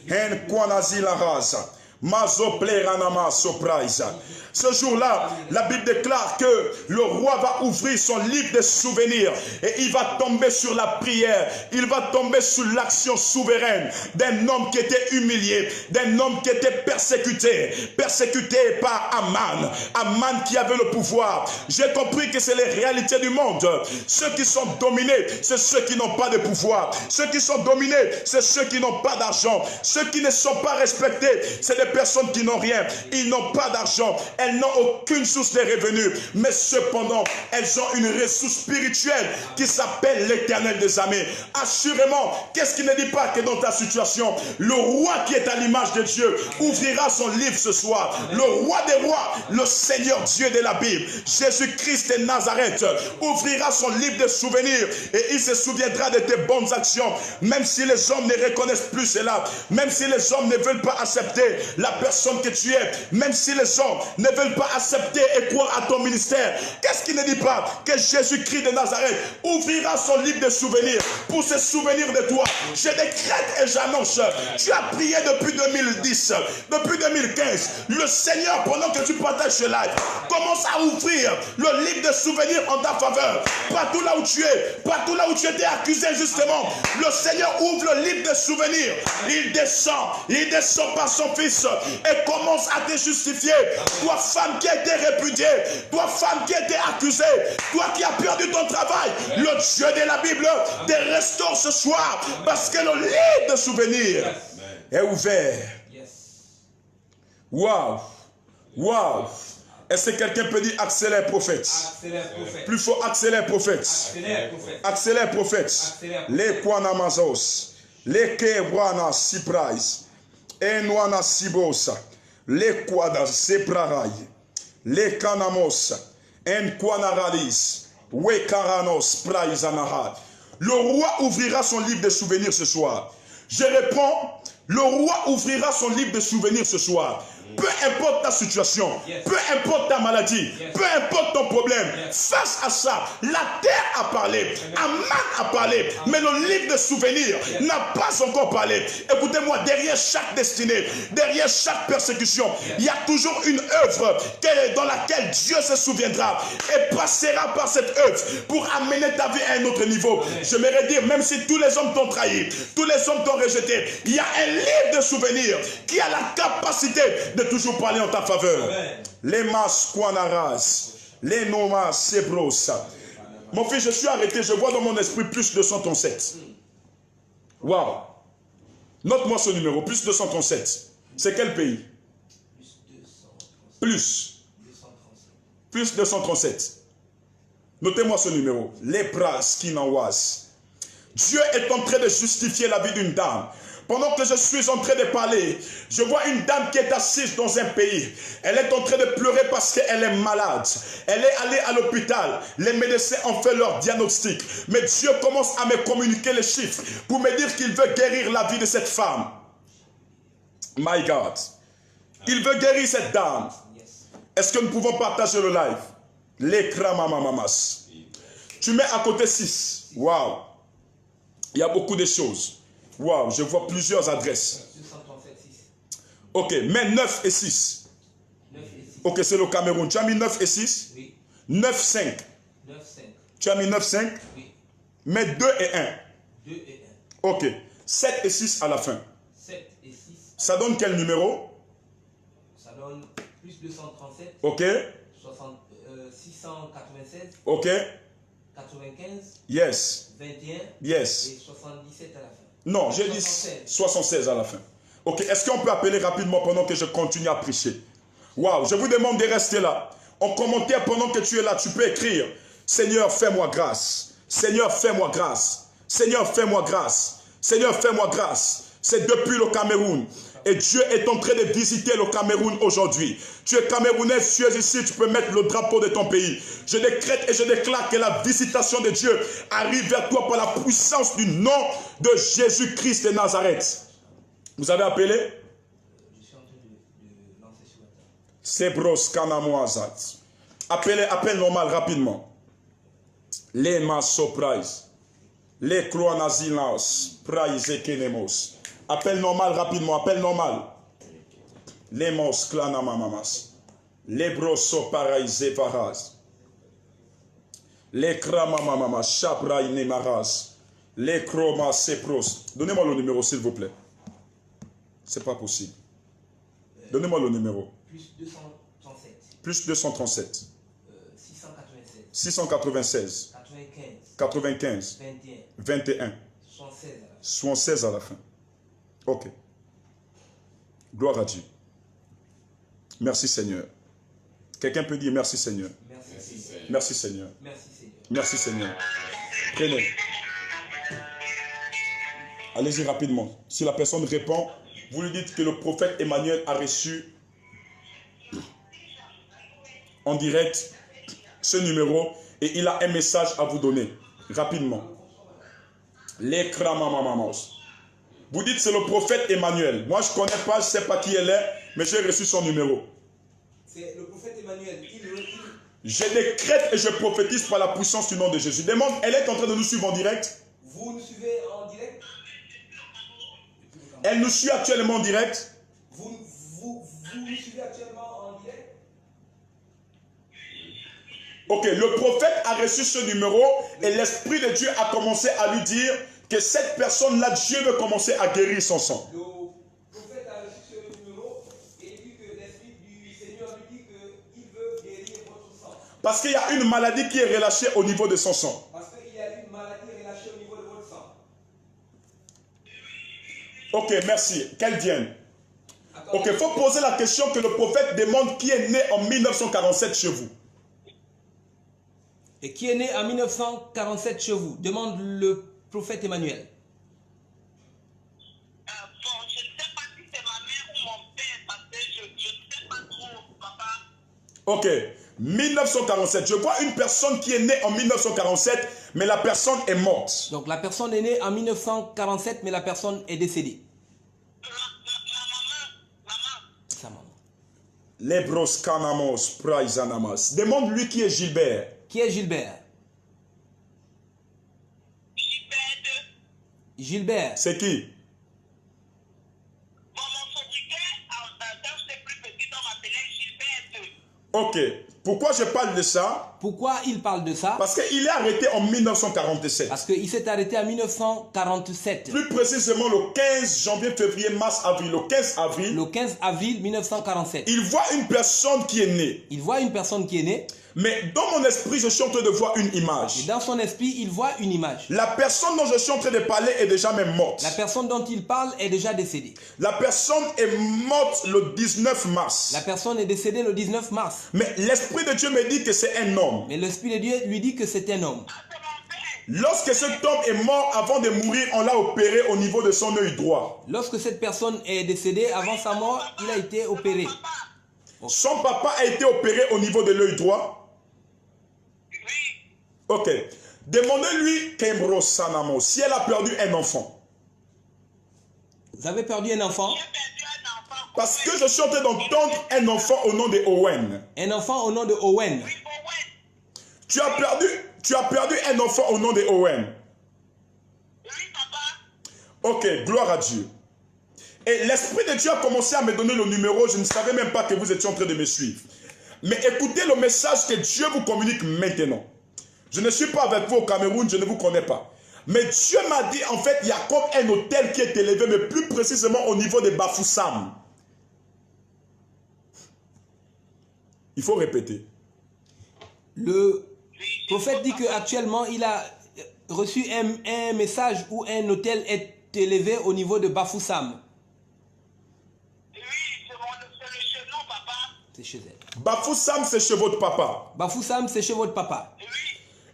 en quanazila rasa, mazopleranama sopraisa. Ce jour-là, la Bible déclare que le roi va ouvrir son livre de souvenirs et il va tomber sur la prière, il va tomber sur l'action souveraine d'un homme qui était humilié, d'un homme qui était persécuté par Aman. Aman qui avait le pouvoir. J'ai compris que c'est les réalités du monde. Ceux qui sont dominés, c'est ceux qui n'ont pas de pouvoir. Ceux qui sont dominés, c'est ceux qui n'ont pas d'argent. Ceux qui ne sont pas respectés, c'est des personnes qui n'ont rien. Ils n'ont pas d'argent. Elles n'ont aucune source de revenus, mais cependant, elles ont une ressource spirituelle qui s'appelle l'Éternel des armées. Assurément, qu'est-ce qui ne dit pas que dans ta situation, le roi qui est à l'image de Dieu ouvrira son livre ce soir. Le roi des rois, le Seigneur Dieu de la Bible, Jésus-Christ de Nazareth, ouvrira son livre de souvenirs et il se souviendra de tes bonnes actions, même si les hommes ne reconnaissent plus cela, même si les hommes ne veulent pas accepter la personne que tu es, même si les hommes ne veulent pas accepter et croire à ton ministère. Qu'est-ce qui ne dit pas que Jésus-Christ de Nazareth ouvrira son livre de souvenirs pour se souvenir de toi? Je décrète et j'annonce, tu as prié depuis 2010, depuis 2015, le Seigneur, pendant que tu partages ce live, commence à ouvrir le livre de souvenirs en ta faveur. Partout là où tu es, partout là où tu étais accusé justement, le Seigneur ouvre le livre de souvenirs. Il descend par son Fils et commence à te justifier. Toi, femme qui a été répudiée, toi, femme qui a été accusée, toi qui as perdu ton travail, le Dieu de la Bible te restaure ce soir parce que le lit de souvenirs est ouvert. Waouh! Waouh! Est-ce que quelqu'un peut dire accélère prophète? Accélère prophète. Plus fort, accélère prophète. Accélère prophète. Accélère prophète. Les Kwanamazos, les Kebwana Siprais, Enwana Sibosa, les Kwada Seprarai, les Kanamos, Enkwanaralis, Wekaranos Praizanahad. Le roi ouvrira son livre de souvenirs ce soir. Je réponds, le roi ouvrira son livre de souvenirs ce soir. Peu importe ta situation, peu importe ta maladie, peu importe ton problème, face à ça, la terre a parlé, Aman a parlé, mais le livre de souvenirs n'a pas encore parlé. Écoutez-moi, derrière chaque destinée, derrière chaque persécution, il y a toujours une œuvre dans laquelle Dieu se souviendra et passera par cette œuvre pour amener ta vie à un autre niveau. J'aimerais dire, même si tous les hommes t'ont trahi, tous les hommes t'ont rejeté, il y a un livre de souvenirs qui a la capacité de toujours parler en ta faveur. Amen. Les mas quanaras, les nomas sebrosa. Mon fils, je suis arrêté, je vois dans mon esprit plus 237. Waouh! Note-moi ce numéro, plus 237. C'est quel pays? Plus 237. Notez-moi ce numéro. Les pras kinawaz. Dieu est en train de justifier la vie d'une dame. Pendant que je suis en train de parler, je vois une dame qui est assise dans un pays. Elle est en train de pleurer parce qu'elle est malade. Elle est allée à l'hôpital. Les médecins ont fait leur diagnostic. Mais Dieu commence à me communiquer les chiffres pour me dire qu'il veut guérir la vie de cette femme. My God. Il veut guérir cette dame. Est-ce que nous pouvons partager le live? L'écran mamamamas. Tu mets à côté 6. Waouh. Il y a beaucoup de choses. Waouh, je vois plusieurs adresses. Ok, mais 9 et 6. Ok, c'est le Cameroun. Tu as mis 9 et 6? Oui. 9, 5. 9, 5. Tu as mis 9, 5? Oui. Mais 2 et 1. 2 et 1. Ok. 7 et 6 à la fin. 7 et 6. Ça donne quel numéro? Ça donne plus 237. Ok. 696. Ok. 95. Yes. 21. Yes. Et 77 à la fin. Non, j'ai dit 76 à la fin. Ok, est-ce qu'on peut appeler rapidement pendant que je continue à prêcher? Waouh, je vous demande de rester là. En commentaire, pendant que tu es là, tu peux écrire: Seigneur, fais-moi grâce. Seigneur, fais-moi grâce. Seigneur, fais-moi grâce. Seigneur, fais-moi grâce. C'est depuis le Cameroun. Et Dieu est en train de visiter le Cameroun aujourd'hui. Tu es Camerounais, tu es ici, tu peux mettre le drapeau de ton pays. Je décrète et je déclare que la visitation de Dieu arrive vers toi par la puissance du nom de Jésus-Christ de Nazareth. Vous avez appelé? Je suis en train de lancer sur la table. Sebros Kanamoazat. Appel normal rapidement. Les Masoprais. Les Kroanazinas. Praise et Kenemos. Appel normal rapidement, appel normal. Les mos clanamamamas. Les brosso paraïse varas. Les kramamamamas, chabraï nemaras. Les chromas sepros. Donnez-moi le numéro s'il vous plaît. C'est pas possible. Donnez-moi le numéro. Plus 237. Plus 237. 696. 696. 95. 95. 21. 76 à la fin. Ok. Gloire à Dieu. Merci Seigneur. Quelqu'un peut dire merci Seigneur. Merci Seigneur. Merci Seigneur. Merci Seigneur. Merci Seigneur. Prenez. Allez-y rapidement. Si la personne répond, vous lui dites que le prophète Emmanuel a reçu en direct ce numéro et il a un message à vous donner. Rapidement. L'écran mamamamos. Vous dites c'est le prophète Emmanuel. Moi je ne connais pas, je ne sais pas qui elle est, mais j'ai reçu son numéro. C'est le prophète Emmanuel. Je décrète et je prophétise par la puissance du nom de Jésus. Demande, elle est en train de nous suivre en direct? Vous nous suivez en direct? Elle nous suit actuellement en direct? Vous nous suivez actuellement en direct? Ok, le prophète a reçu ce numéro et l'Esprit de Dieu a commencé à lui dire que cette personne-là, Dieu veut commencer à guérir son sang. Le prophète a reçu ce numéro Parce qu'il y a une maladie qui est relâchée au niveau de son sang. Parce qu'il y a une maladie relâchée au niveau de votre sang. Ok, merci. Qu'elle vienne. Ok, il faut poser la question que le prophète demande qui est né en 1947 chez vous. Et qui est né en 1947 chez vous? Demande le prophète Emmanuel. Bon, je ne sais pas si c'est ma mère ou mon père, parce que je ne sais pas trop, papa. Ok, 1947. Je vois une personne qui est née en 1947, mais la personne est morte. Donc la personne est née en 1947, mais la personne est décédée. Sa maman. Lebros kanamos praisanamas. Demande-lui qui est Gilbert. Qui est Gilbert? Gilbert, Gilbert. C'est qui? bon, mon sobriquet, quand j'étais plus petit, on m'appelait Gilbert. Ok. Pourquoi je parle de ça? Pourquoi il parle de ça? Parce qu'il est arrêté en 1947. Parce qu'il s'est arrêté en 1947. Plus précisément le 15 janvier, février, mars, avril. Le 15 avril, Le 15 avril 1947. il voit une personne qui est née. Il voit une personne qui est née. Mais dans mon esprit, je suis en train de voir une Et image. dans son esprit, il voit une image. La personne dont je suis en train de parler est déjà même morte. La personne dont il parle est déjà décédée. La personne est morte le 19 mars. La personne est décédée le 19 mars. Mais l'Esprit de Dieu me dit que c'est un homme. Mais l'Esprit de Dieu lui dit que c'est un homme. Lorsque cet homme est mort avant de mourir, on l'a opéré au niveau de son œil droit. Lorsque cette personne est décédée, avant sa mort, il a été opéré. Son papa a été opéré au niveau de l'œil droit. Ok. Demandez-lui, Kembro Sanamo, si elle a perdu un enfant. Vous avez perdu un enfant? J'ai perdu un enfant. Parce que je suis en train d'entendre un enfant au nom de Owen. Un enfant au nom de Owen. Oui, Owen. Tu as perdu un enfant au nom de Owen. Oui, papa. Ok, gloire à Dieu. Et l'Esprit de Dieu a commencé à me donner le numéro. Je ne savais même pas que vous étiez en train de me suivre. Mais écoutez le message que Dieu vous communique maintenant. Je ne suis pas avec vous au Cameroun, je ne vous connais pas. Mais Dieu m'a dit, en fait, il y a comme un hôtel qui est élevé, mais plus précisément au niveau de Bafoussam. Il faut répéter. Le prophète dit qu'actuellement, il a reçu un message où un hôtel est élevé au niveau de Bafoussam. Oui, c'est le chenon, papa. C'est chez elle. Bafoussam, c'est chez votre papa. Bafoussam, c'est chez votre papa. Oui.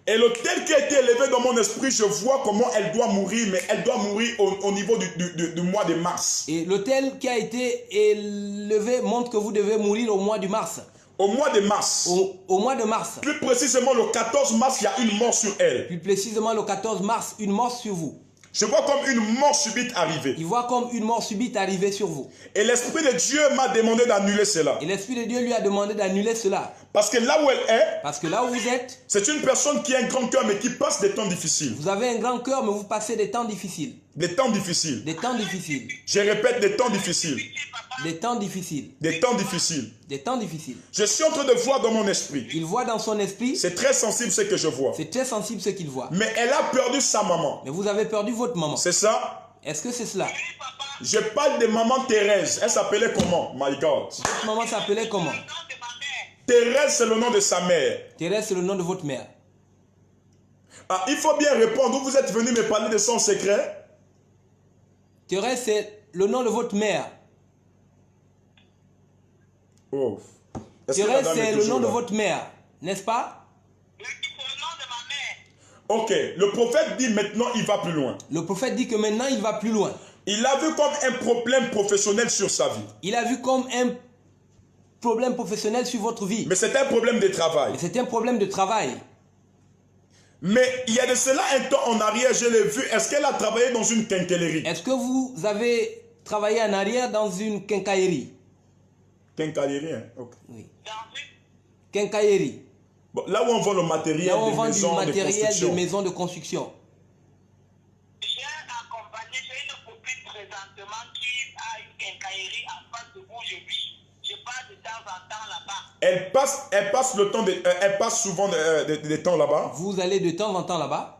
Et l'hôtel qui a été élevé dans mon esprit, je vois comment elle doit mourir, mais elle doit mourir au niveau du mois de mars. Et l'hôtel qui a été élevé montre que vous devez mourir au mois de mars. Au mois de mars. Au mois de mars. Plus précisément, le 14 mars, il y a une mort sur elle. Plus précisément le 14 mars, une mort sur vous. Je vois comme une mort subite arriver. Il voit comme une mort subite arriver sur vous. Et l'Esprit de Dieu m'a demandé d'annuler cela. Et l'Esprit de Dieu lui a demandé d'annuler cela. Parce que là où elle est, Parce que là où vous êtes, c'est une personne qui a un grand cœur, mais qui passe des temps difficiles. vous avez un grand cœur, mais vous passez des temps difficiles. Des temps difficiles. Des temps difficiles. Je répète, des temps difficiles. Des temps difficiles. Des temps difficiles. Des temps difficiles. Je suis en train de voir dans mon esprit. Il voit dans son esprit, C'est très sensible ce que je vois. c'est très sensible ce qu'il voit. Mais elle a perdu sa maman. Mais vous avez perdu votre maman. C'est ça? Est-ce que c'est cela? Je parle de maman Thérèse. Elle s'appelait comment? My God. Votre maman s'appelait comment? Le nom de ma mère. Thérèse, c'est le nom de sa mère. Thérèse, c'est le nom de votre mère. Ah, il faut bien répondre. Vous êtes venu me parler de son secret? Thérèse, c'est le nom de votre mère. Oh. Est-ce que la Thérèse, dame est c'est le toujours nom de là? votre mère. N'est-ce pas? Oui, c'est le nom de ma mère. Ok, le prophète dit maintenant il va plus loin. Le prophète dit que maintenant il va plus loin. Il a vu comme un problème professionnel sur sa vie. Il a vu comme un problème professionnel sur votre vie. Mais c'est un problème de travail. Mais c'est un problème de travail. Mais il y a de cela un temps en arrière, je l'ai vu. Est-ce qu'elle a travaillé dans une quincaillerie? Est-ce que vous avez travaillé en arrière dans une quincaillerie? Quincaillerie, hein? Ok. Oui. Dans une... Quincaillerie. Bon, là où on vend le matériel Là où on de vend du maison, de matériel de construction. maison de construction. J'ai accompagné, j'ai une copine présentement qui a une quincaillerie en face de où je vis. Je passe de temps en temps là-bas. Elle passe le temps, elle passe souvent des temps là-bas. Vous allez de temps en temps là-bas.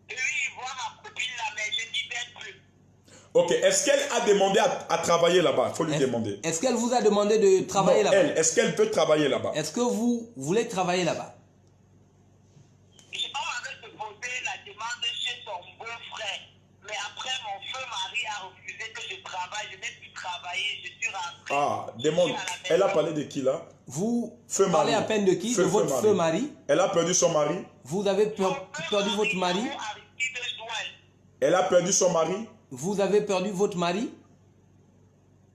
Oui, voir ma copine là, mais je n'y vais plus. Ok, est-ce qu'elle a demandé à travailler là-bas? Il faut lui demander. Est-ce qu'elle vous a demandé de travailler là-bas? Elle, est-ce qu'elle peut travailler là-bas? Est-ce que vous voulez travailler là-bas? On avait déposé la demande chez son beau-frère. Mais après, mon feu mari a refusé que je travaille. Je n'ai plus travaillé. Je suis rentrée. Ah, demande. Elle a parlé de qui là? Vous Feu parlez mari. à peine de qui? De votre feu mari. Elle a perdu son mari? Vous avez perdu votre mari? Elle a perdu son mari? Vous avez perdu votre mari?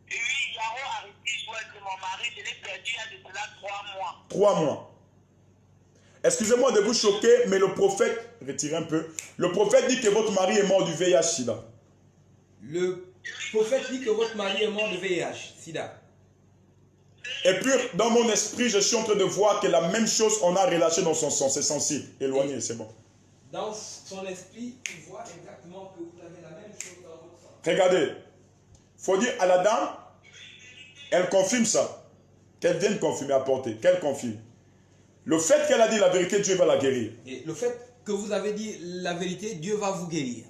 Oui, Yaro Aristide Joël, c'est mon mari. Je l'ai perdu il y a de cela 3 mois. 3 mois. Excusez-moi de vous choquer, mais le prophète, retirez un peu, le prophète dit que votre mari est mort du VIH-Sida. Le prophète dit que votre mari est mort de VIH-Sida. Et puis, dans mon esprit, je suis en train de voir que la même chose, on a relâché dans son sang. C'est sensible. Éloignez, c'est bon. Dans son esprit, il voit exactement que vous avez la même chose dans votre sang. Regardez. Il faut dire à la dame, elle confirme ça. Qu'elle vienne confirmer, apporter. Qu'elle confirme. Le fait qu'elle a dit la vérité, Dieu va la guérir. Et le fait que vous avez dit la vérité, Dieu va vous guérir.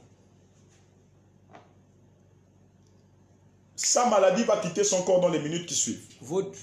Sa maladie va quitter son corps dans les minutes qui suivent. Votre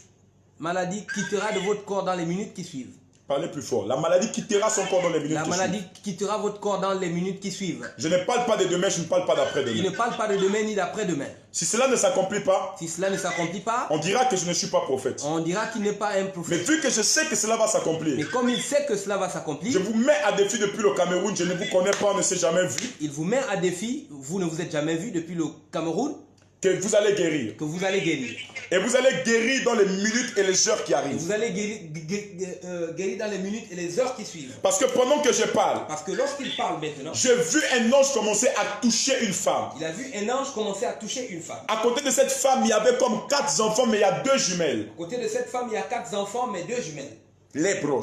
maladie quittera de votre corps dans les minutes qui suivent. Parlez plus fort. La maladie quittera son corps dans les minutes La qui maladie suivent. quittera votre corps dans les minutes qui suivent. Je ne parle pas de demain, je ne parle pas Il ne d'après-demain. parle pas de demain ni d'après-demain. Si cela ne s'accomplit pas, Si cela ne s'accomplit pas, on dira que je ne suis pas prophète. on dira qu'il n'est pas un Mais prophète. vu que je sais que cela va Mais s'accomplir, comme il sait que cela va je s'accomplir, vous mets à défi depuis le Cameroun. Je ne vous connais pas, on ne s'est jamais vu. il vous met à défi, vous ne vous êtes jamais vu depuis le Cameroun, Que vous allez guérir. que vous allez guérir. Et vous allez guérir dans les minutes et les heures qui Et arrivent. vous allez guérir dans les minutes et les heures qui suivent. Parce que pendant que je parle, Parce que lorsqu'il parle maintenant, j'ai vu un ange commencer à toucher une femme. il a vu un ange commencer à toucher une femme. À côté de cette femme, il y avait comme 4 enfants, mais il y a 2 jumelles. À côté de cette femme, il y a 4 enfants, mais 2 jumelles. Lébros.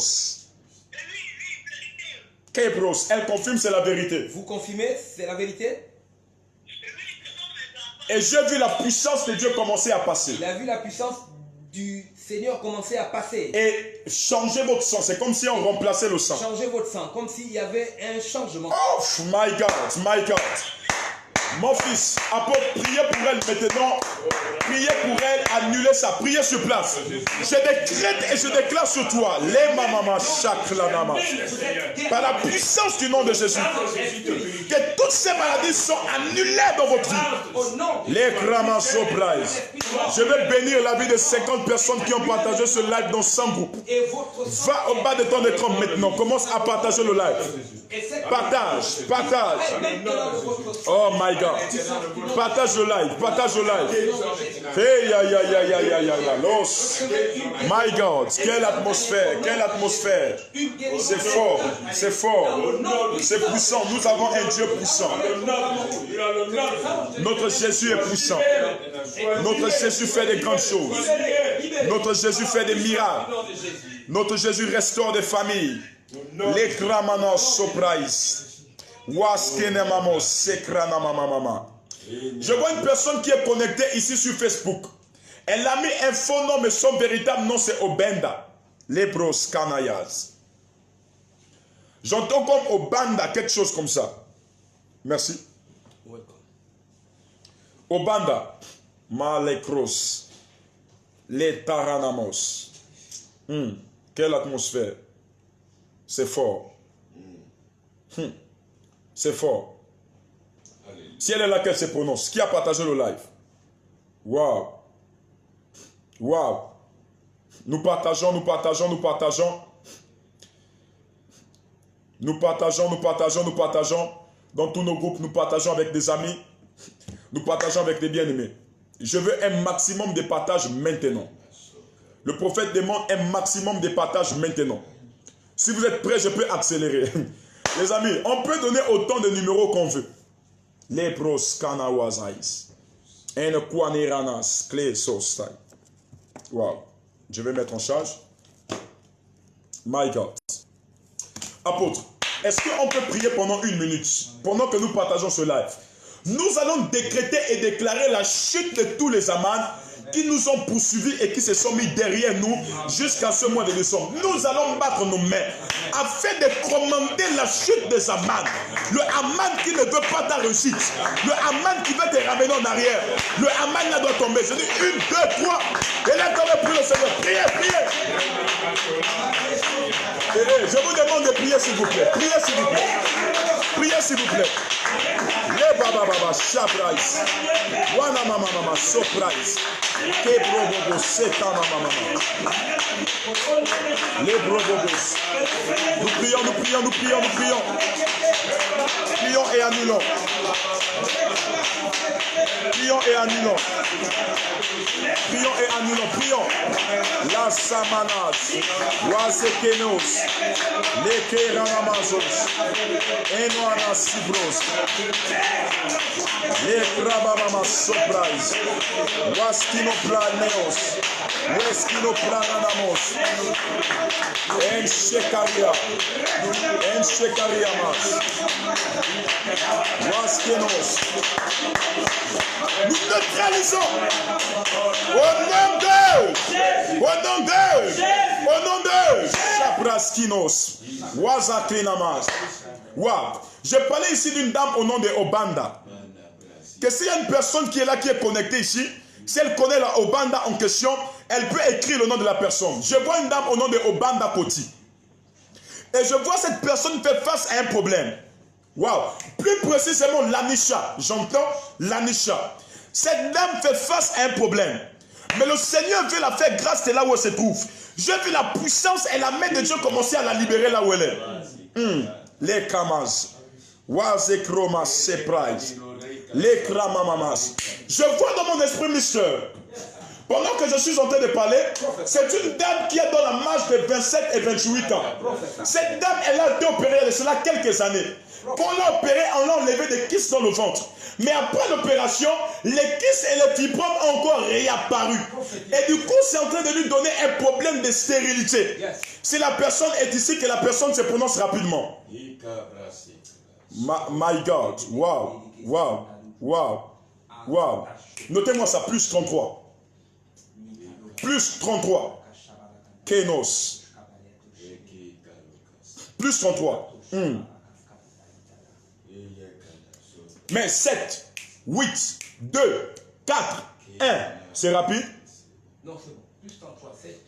Kébros, elle confirme, c'est la vérité. Vous confirmez, c'est la vérité? Et j'ai vu la puissance de Dieu commencer à passer. Il a vu la puissance du Seigneur commencer à passer. Et changer votre sang. C'est comme si on remplaçait le sang. Changer votre sang, comme s'il y avait un changement. Oh, my God, my God. Mon fils, apôtre, priez pour elle maintenant. Priez pour elle, annulez ça. Priez sur place. Je décrète et je déclare sur toi. Les mamama chaklanama. Par la puissance du nom de Jésus. Que toutes ces maladies sont annulées dans votre vie. Les Krama surprise. Je vais bénir la vie de 50 personnes qui ont partagé ce live dans 100 groupes. Va au bas de ton écran maintenant. Commence à partager le live. Partage, partage. Oh my God. Partage le live, partage le live. Hey, ya, ya, ya, ya, ya, ya, ya. Los. My God, quelle atmosphère, quelle atmosphère. C'est fort, c'est fort. C'est puissant. Nous avons un Dieu puissant. Notre Jésus est puissant. Notre Jésus fait des grandes choses. Notre Jésus fait des miracles. Notre Jésus restaure des familles. Les Kramanos surprise. Je vois une personne qui est connectée ici sur Facebook. Elle a mis un faux nom, mais son véritable nom c'est Obenda. Lebros Kanayaz. J'entends comme Obanda, quelque chose comme ça. Merci. Obanda. Malekros. Les Taranamos. Quelle atmosphère. C'est fort. C'est fort. Si elle est là, qu'elle se prononce. Qui a partagé le live? Waouh. Waouh. Nous partageons, nous partageons, nous partageons. Nous partageons, nous partageons, nous partageons. Dans tous nos groupes, nous partageons avec des amis. Nous partageons avec des bien-aimés. Je veux un maximum de partage maintenant. Le prophète demande un maximum de partage maintenant. Si vous êtes prêts, je peux accélérer. Les amis, on peut donner autant de numéros qu'on veut. Les pros kanawazais. En kwaneranas clé sostai. Wow. Je vais mettre en charge. My God. Apôtre, est-ce qu'on peut prier pendant 1 minute, pendant que nous partageons ce live? Nous allons décréter et déclarer la chute de tous les amans qui nous ont poursuivis et qui se sont mis derrière nous jusqu'à ce mois de décembre. Nous allons battre nos mains afin de commander la chute des Aman. Le Aman qui ne veut pas ta réussite. Le Aman qui veut te ramener en arrière. Le Aman là doit tomber. Je dis 1, 2, 3. Et là, quand on prie le Seigneur, priez, priez. Je vous demande de prier s'il vous plaît. Priez s'il vous plaît. Priez s'il vous plaît. Les baba baba surprise. Wana mama mama surprise. Que brobobo seta mama mama. Les brobobos. Nous prions, nous prions, nous prions, nous prions. Prions et annulons. Prions et annulons. Prions et annulons. Prions. La samanas. Wasekenos. Les keranamazos. Enoana sibros. Les krabamama surprise. Waskino planeos. Waskino plananamos. En shekaria. En shekaria mas. Waskenos. Nous neutralisons. Au nom de. Au nom de. Au nom de. Chapraskinos. Wazaklinamas. Wow. Je parlais ici d'une dame au nom de Obanda. Que s'il y a une personne qui est là, qui est connectée ici, si elle connaît la Obanda en question, elle peut écrire le nom de la personne. Je vois une dame au nom de Obanda Koti. Et je vois cette personne faire face à un problème. Waouh. Plus précisément, Lanisha. J'entends Lanisha. Cette dame fait face à un problème. Mais le Seigneur veut la faire grâce de là où elle se trouve. Je veux la puissance et la main de Dieu commencer à la libérer là où elle est. Les kamas. Wazekromas surprise. Les kramamamas. Je vois dans mon esprit, mister. Pendant que je suis en train de parler, c'est une dame qui est dans la marge de 27 et 28 ans. Cette dame, elle a été opérée de cela quelques années. Quand on l'a opérée, on l'a enlevé des kystes dans le ventre. Mais après l'opération, les kystes et les fibromes ont encore réapparu. Et du coup, c'est en train de lui donner un problème de stérilité. Si la personne est ici, que la personne se prononce rapidement. My God. Wow. Wow. Wow. Wow. Notez-moi ça, plus 33. Plus 33. Kenos. Plus 33. Mais 7, 8, 2, 4, 1. C'est rapide? Non, c'est bon. Plus 33, 7,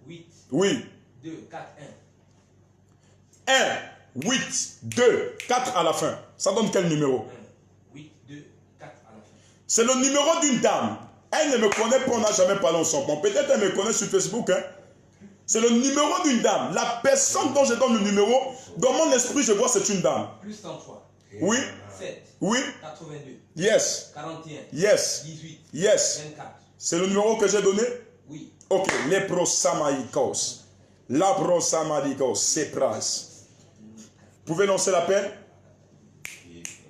8, oui. 2, 4, 1. 1, 8, 2, 4 à la fin. Ça donne quel numéro? 8, 2, 4 à la fin. C'est le numéro d'une dame. Elle ne me connaît pas, on n'a jamais parlé ensemble. Bon, peut-être elle me connaît sur Facebook. Hein? C'est le numéro d'une dame. La personne dont je donne le numéro, dans mon esprit, je vois c'est une dame. Plus 33. Oui. 7. Oui. 82. Yes. 41. Yes. 18. Yes. 24. C'est le numéro que j'ai donné? Oui. Ok. Les prosamaïkos. La prosamaïkos. C'est pras. Vous pouvez lancer l'appel?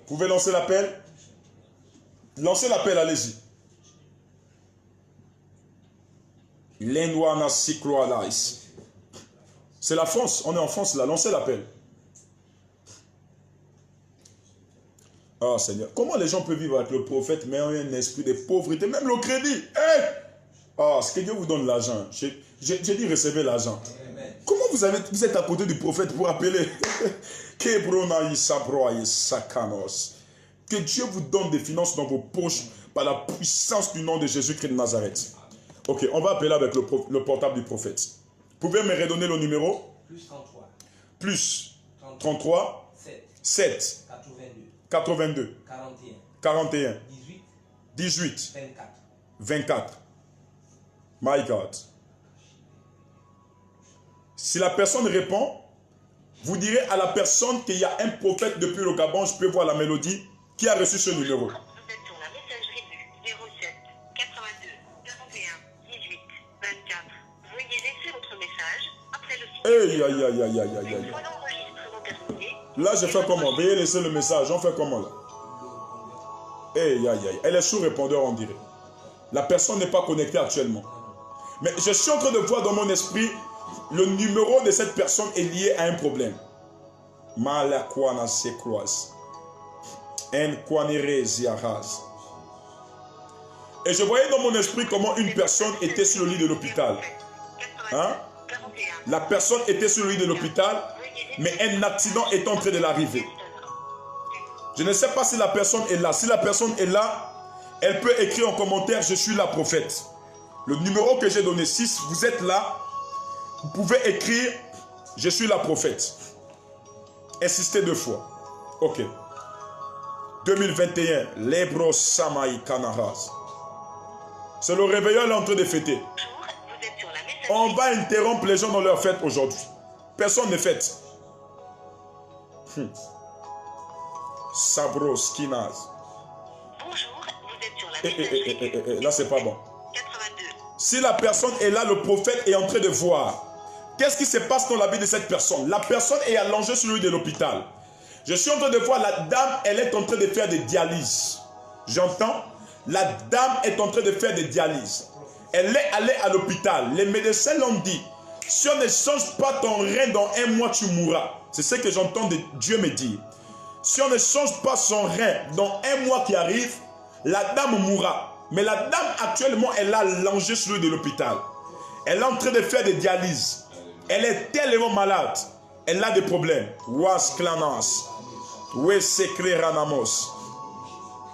Vous pouvez lancer l'appel? Lancez l'appel, allez-y. C'est la France, on est en France là, lancez l'appel. Ah Seigneur, comment les gens peuvent vivre avec le prophète mais ont un esprit de pauvreté, même le crédit. Hey! Ah, ce que Dieu vous donne l'argent. J'ai dit recevez l'argent. Comment vous êtes à côté du prophète pour appeler? Que Dieu vous donne des finances dans vos poches par la puissance du nom de Jésus-Christ de Nazareth. Ok, on va appeler avec le portable du prophète. Vous pouvez me redonner le numéro? Plus 33. Plus 33. 7. 82. 41. 18. 24. My God. Si la personne répond, vous direz à la personne qu'il y a un prophète depuis le Gabon, je peux voir la mélodie, qui a reçu ce numéro. Vous êtes sur la messagerie du 07 82 41 18 24. Veuillez laisser votre message après le signal. Hey, aïe, aïe, aïe, aïe, aïe, aïe. Une fois l'enregistrement terminé, Là, je fais comment? Veuillez laisser le message. On fait comment là? Hey, aïe, aïe. Elle est sous répondeur, on dirait. La personne n'est pas connectée actuellement. Mais je suis en train de voir dans mon esprit, le numéro de cette personne est lié à un problème. Malakwana sekroas. En kwanere ziaraz. Et je voyais dans mon esprit comment une personne était sur le lit de l'hôpital. Hein? La personne était sur le lit de l'hôpital, mais un accident est en train de l'arriver. Je ne sais pas si la personne est là. Si la personne est là, elle peut écrire en commentaire « Je suis la prophète ». Le numéro que j'ai donné, 6, vous êtes là, vous pouvez écrire « Je suis la prophète ». Insistez 2 fois. Ok. 2021, Lebro Samaï Kanaras. C'est le réveillon, elle est en train de fêter. On va interrompre les gens dans leur fête aujourd'hui. Personne ne fête. Sabro Skinas. Bonjour, vous êtes sur la messagerie. Là, c'est pas bon. 82. Si la personne est là, le prophète est en train de voir. Qu'est-ce qui se passe dans la vie de cette personne? La personne est allongée sur le lit de l'hôpital. Je suis en train de voir la dame, elle est en train de faire des dialyses. J'entends? La dame est en train de faire des dialyses. Elle est allée à l'hôpital. Les médecins l'ont dit. Si on ne change pas ton rein dans 1 mois, tu mourras. C'est ce que j'entends de Dieu me dire. Si on ne change pas son rein dans 1 mois qui arrive, la dame mourra. Mais la dame actuellement, elle est allongée sur le lit de l'hôpital. Elle est en train de faire des dialyses. Elle est tellement malade. Elle a des problèmes. Was clanas. We secret ranamos.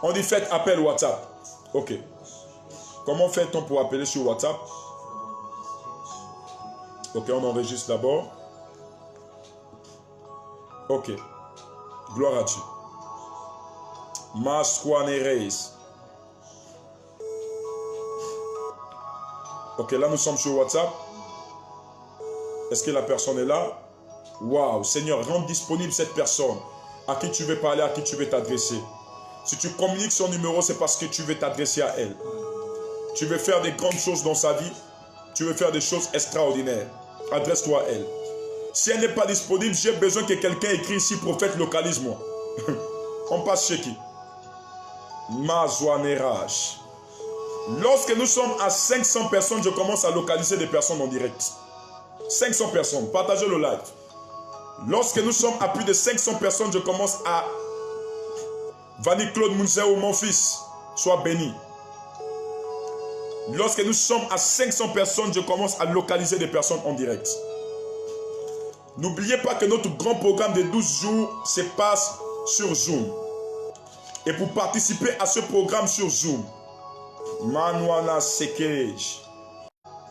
On dit faites appel WhatsApp. Ok. Comment fait-on pour appeler sur WhatsApp? Ok, on enregistre d'abord. Ok. Gloire à Dieu. Masquanereis. Ok, là nous sommes sur WhatsApp. Est-ce que la personne est là? Waouh, Seigneur, rends disponible cette personne à qui tu veux parler, à qui tu veux t'adresser. Si tu communiques son numéro, c'est parce que tu veux t'adresser à elle. Tu veux faire des grandes choses dans sa vie. Tu veux faire des choses extraordinaires. Adresse-toi à elle. Si elle n'est pas disponible, j'ai besoin que quelqu'un écrit ici, prophète, localise-moi. On passe chez qui? Mazouanerage. Lorsque nous sommes à 500 personnes, je commence à localiser des personnes en direct. 500 personnes, partagez le live. Lorsque nous sommes à plus de 500 personnes, je commence à... Vanny Claude Mounzeo, mon fils, sois béni. Lorsque nous sommes à 500 personnes, je commence à localiser des personnes en direct. N'oubliez pas que notre grand programme de 12 jours se passe sur Zoom. Et pour participer à ce programme sur Zoom, Manuana Sekej,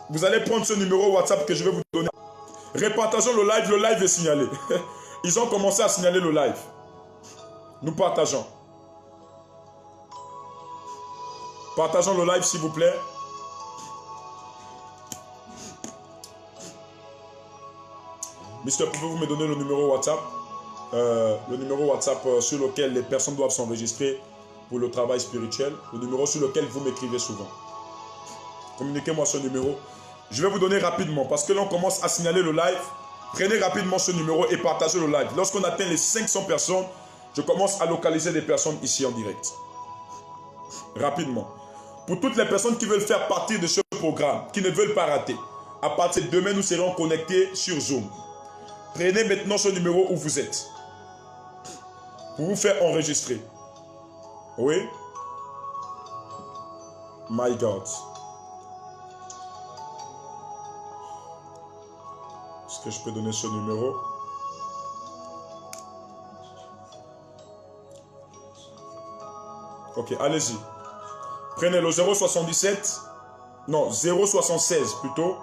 vous allez prendre ce numéro WhatsApp que je vais vous donner. Repartageons le live est signalé. Ils ont commencé à signaler le live. Nous partageons. Partageons le live s'il vous plaît. Mister, pouvez-vous me donner le numéro WhatsApp? Le numéro WhatsApp sur lequel les personnes doivent s'enregistrer pour le travail spirituel. Le numéro sur lequel vous m'écrivez souvent. Communiquez-moi ce numéro. Je vais vous donner rapidement parce que là on commence à signaler le live. Prenez rapidement ce numéro et partagez le live. Lorsqu'on atteint les 500 personnes, je commence à localiser des personnes ici en direct. Rapidement. Pour toutes les personnes qui veulent faire partie de ce programme, qui ne veulent pas rater, à partir de demain, nous serons connectés sur Zoom. Prenez maintenant ce numéro où vous êtes. Pour vous faire enregistrer. Oui? My God. Est-ce que je peux donner ce numéro? Ok, allez-y. Prenez le 077. Non, 076 plutôt.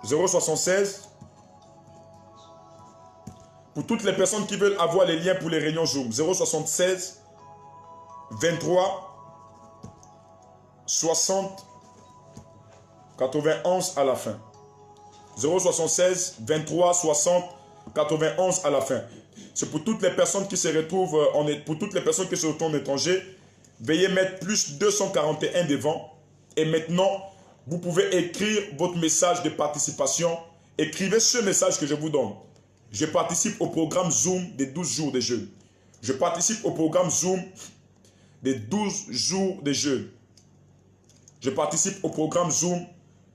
076. Pour toutes les personnes qui veulent avoir les liens pour les réunions Zoom. 076 23 60 91 à la fin. 076 23 60 91 à la fin. C'est pour toutes les personnes qui se retrouvent pour toutes les personnes qui se retrouvent en étranger. Veuillez mettre plus 241 devant. Et maintenant, vous pouvez écrire votre message de participation. Écrivez ce message que je vous donne. Je participe au programme Zoom des 12 jours de jeûne. Je participe au programme Zoom des 12 jours de jeûne. Je participe au programme Zoom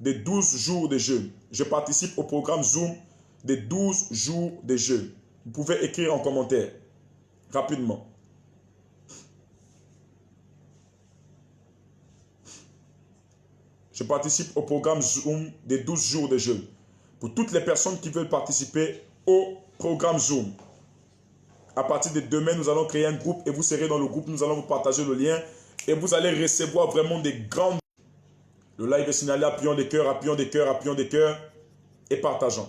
des 12 jours de jeûne. Je participe au programme Zoom des 12 jours de jeûne. Vous pouvez écrire en commentaire rapidement. Je participe au programme Zoom des 12 jours de jeûne. Pour toutes les personnes qui veulent participer au programme Zoom. À partir de demain, nous allons créer un groupe et vous serez dans le groupe. Nous allons vous partager le lien et vous allez recevoir vraiment des grandes... Le live est signalé, appuyons des cœurs, appuyons des cœurs, appuyons des cœurs et partageons.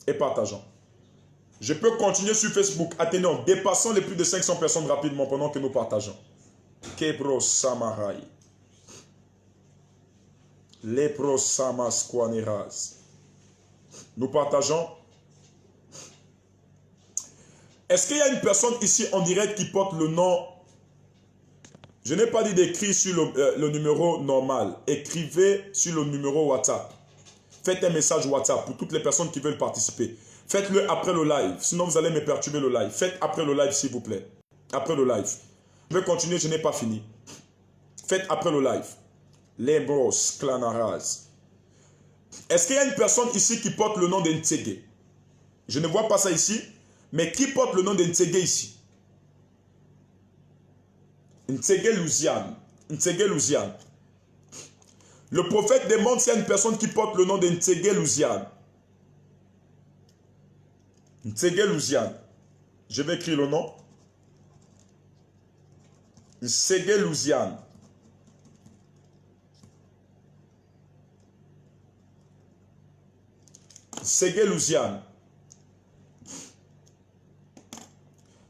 Et partageons. Je peux continuer sur Facebook. Attention, dépassons les plus de 500 personnes rapidement pendant que nous partageons. Kebro Samarai. Lepro Samasquaneras. Nous partageons. Est-ce qu'il y a une personne ici en direct qui porte le nom? Je n'ai pas dit d'écrire sur le numéro normal. Écrivez sur le numéro WhatsApp. Faites un message WhatsApp pour toutes les personnes qui veulent participer. Faites-le après le live. Sinon, vous allez me perturber le live. Faites après le live, s'il vous plaît. Après le live. Je vais continuer, je n'ai pas fini. Faites après le live. Les bros, Clanaraz. Est-ce qu'il y a une personne ici qui porte le nom d'Ntsege? Je ne vois pas ça ici. Mais qui porte le nom d'Ntsege ici? Ntsege Louisiane. Ntsege Louisiane. Le prophète demande s'il y a une personne qui porte le nom d'Ntsege Louisiane. Ntsege Louisiane. Je vais écrire le nom. Ntsege Louisiane. Ntsege Louisiane.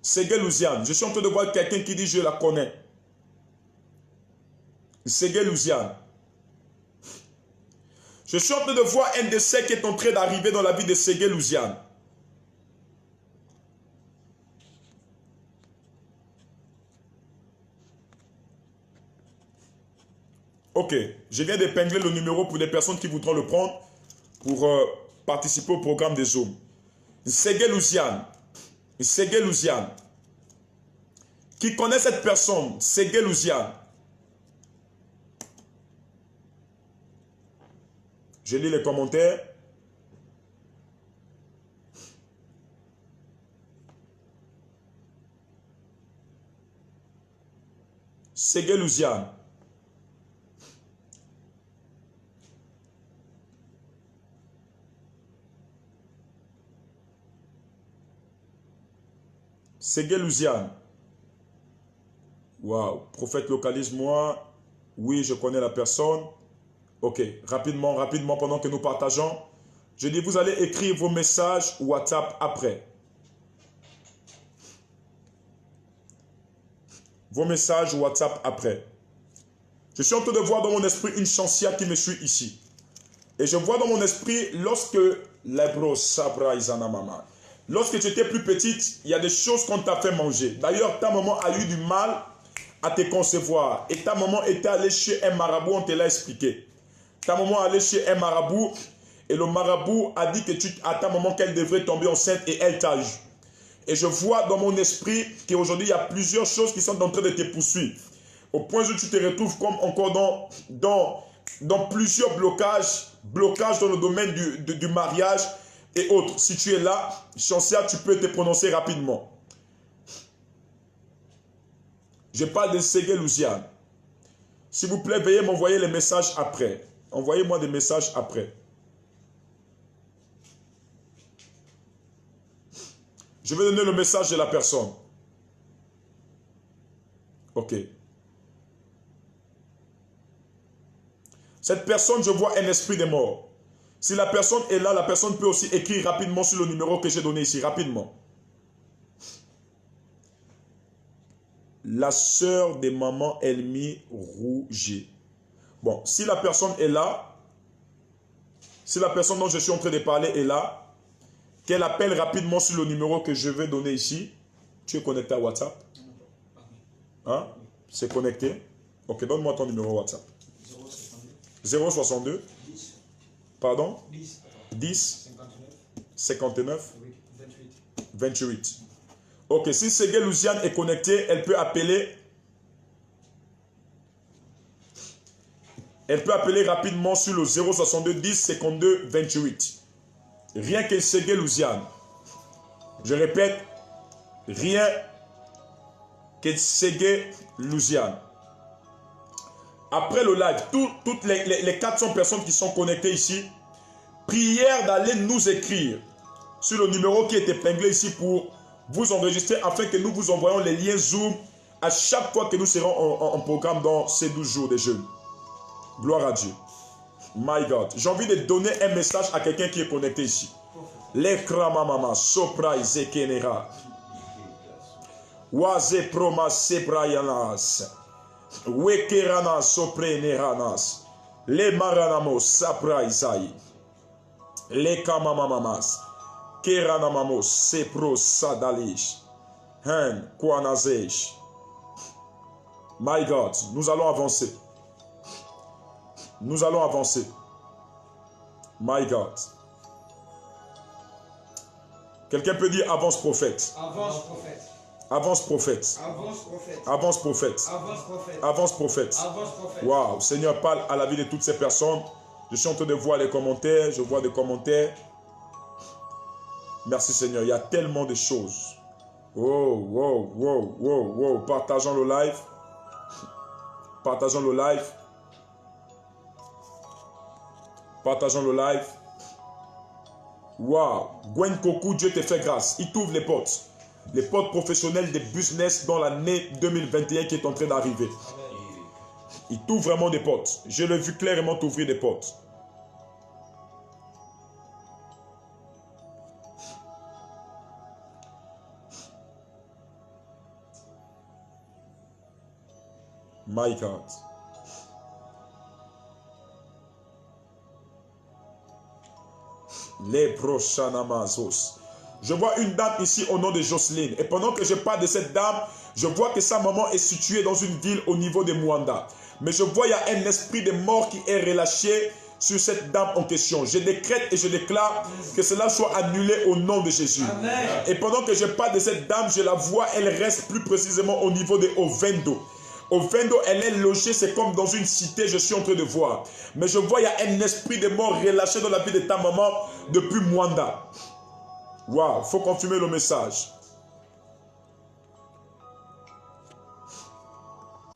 Ntsege Louisiane. Je suis en train de voir quelqu'un qui dit je la connais. Ntsege Louisiane. Je suis en train de voir un décès qui est en train d'arriver dans la vie de Ntsege Louisiane. Ok, je viens d'épingler le numéro pour les personnes qui voudront le prendre pour participer au programme des Zoom. Ntsege Louisiane. Ntsege Louisiane. Qui connaît cette personne? Ntsege Louisiane. Je lis les commentaires. Ntsege Louisiane. Ntsege Louisiane. Waouh. Prophète, localise-moi. Oui, je connais la personne. Ok. Rapidement, rapidement, pendant que nous partageons. Je dis, vous allez écrire vos messages WhatsApp après. Vos messages WhatsApp après. Je suis en train de voir dans mon esprit une chancière qui me suit ici. Et je vois dans mon esprit, lorsque lorsque tu étais plus petite, il y a des choses qu'on t'a fait manger. D'ailleurs, ta maman a eu du mal à te concevoir. Et ta maman était allée chez un marabout, on te l'a expliqué. Ta maman est allée chez un marabout et le marabout a dit à ta maman qu'elle devrait tomber enceinte et elle t'a eu. Et je vois dans mon esprit qu'aujourd'hui, il y a plusieurs choses qui sont en train de te poursuivre. Au point où tu te retrouves comme encore dans plusieurs blocages dans le domaine du mariage et autres. Si tu es là, chancière, tu peux te prononcer rapidement. Je parle de Ntsege Louisiane. S'il vous plaît, veuillez m'envoyer les messages après. Envoyez-moi des messages après. Je vais donner le message de la personne. Ok. Cette personne, je vois un esprit de mort. Si la personne est là, la personne peut aussi écrire rapidement sur le numéro que j'ai donné ici, rapidement. La sœur de maman Elmi Rouget. Bon, si la personne est là, si la personne dont je suis en train de parler est là, qu'elle appelle rapidement sur le numéro que je vais donner ici. Tu es connecté à WhatsApp? Hein? C'est connecté? Ok, donne-moi ton numéro WhatsApp. 062 Pardon? 10 59 28. Ok, si Ntsege Louisiane est connectée, elle peut appeler. Elle peut appeler rapidement sur le 062 10 52 28. Rien que Ntsege Louisiane. Je répète, rien que Ntsege Louisiane. après le live, toutes les 400 personnes qui sont connectées ici, prière d'aller nous écrire sur le numéro qui est épinglé ici pour vous enregistrer afin que nous vous envoyons les liens Zoom à chaque fois que nous serons en programme dans ces 12 jours de jeûne. Gloire à Dieu. My God. J'ai envie de donner un message à quelqu'un qui est connecté ici. L'ekramamama sopra zekenera. Waze proma sebrayanas. Wekerana sopreneranas. Le maranamo sapra isaï. Le kamamamas. Keranamamo sepro sadalish. Hen kwanazesh. My God, nous allons avancer. Nous allons avancer. My God. Quelqu'un peut dire avance prophète. Avance prophète. Avance prophète. Avance prophète. Avance prophète. Avance prophète. Avance prophète. Avance prophète. Waouh, Seigneur parle à la vie de toutes ces personnes. Je suis en train de voir les commentaires. Je vois des commentaires. Merci Seigneur. Il y a tellement de choses. Oh, wow, wow, wow, wow. Partageons le live. Partageons le live. Partageons le live. Waouh. Gwen Koku, Dieu te fait grâce. Il t'ouvre les portes. Les portes professionnelles des business dans l'année 2021 qui est en train d'arriver. Il t'ouvre vraiment des portes. Je l'ai vu clairement t'ouvrir des portes. My God. Les Prochanamazos. Je vois une dame ici au nom de Jocelyne. Et pendant que je parle de cette dame, je vois que sa maman est située dans une ville au niveau de Mwanda. Mais je vois il y a un esprit de mort qui est relâché sur cette dame en question. Je décrète et je déclare que cela soit annulé au nom de Jésus. Amen. Et pendant que je parle de cette dame, je la vois, elle reste plus précisément au niveau de Ovendo. Ovendo, elle est logée, c'est comme dans une cité, je suis en train de voir. Mais je vois, il y a un esprit de mort relâché dans la vie de ta maman depuis Mwanda. Waouh, il faut confirmer le message.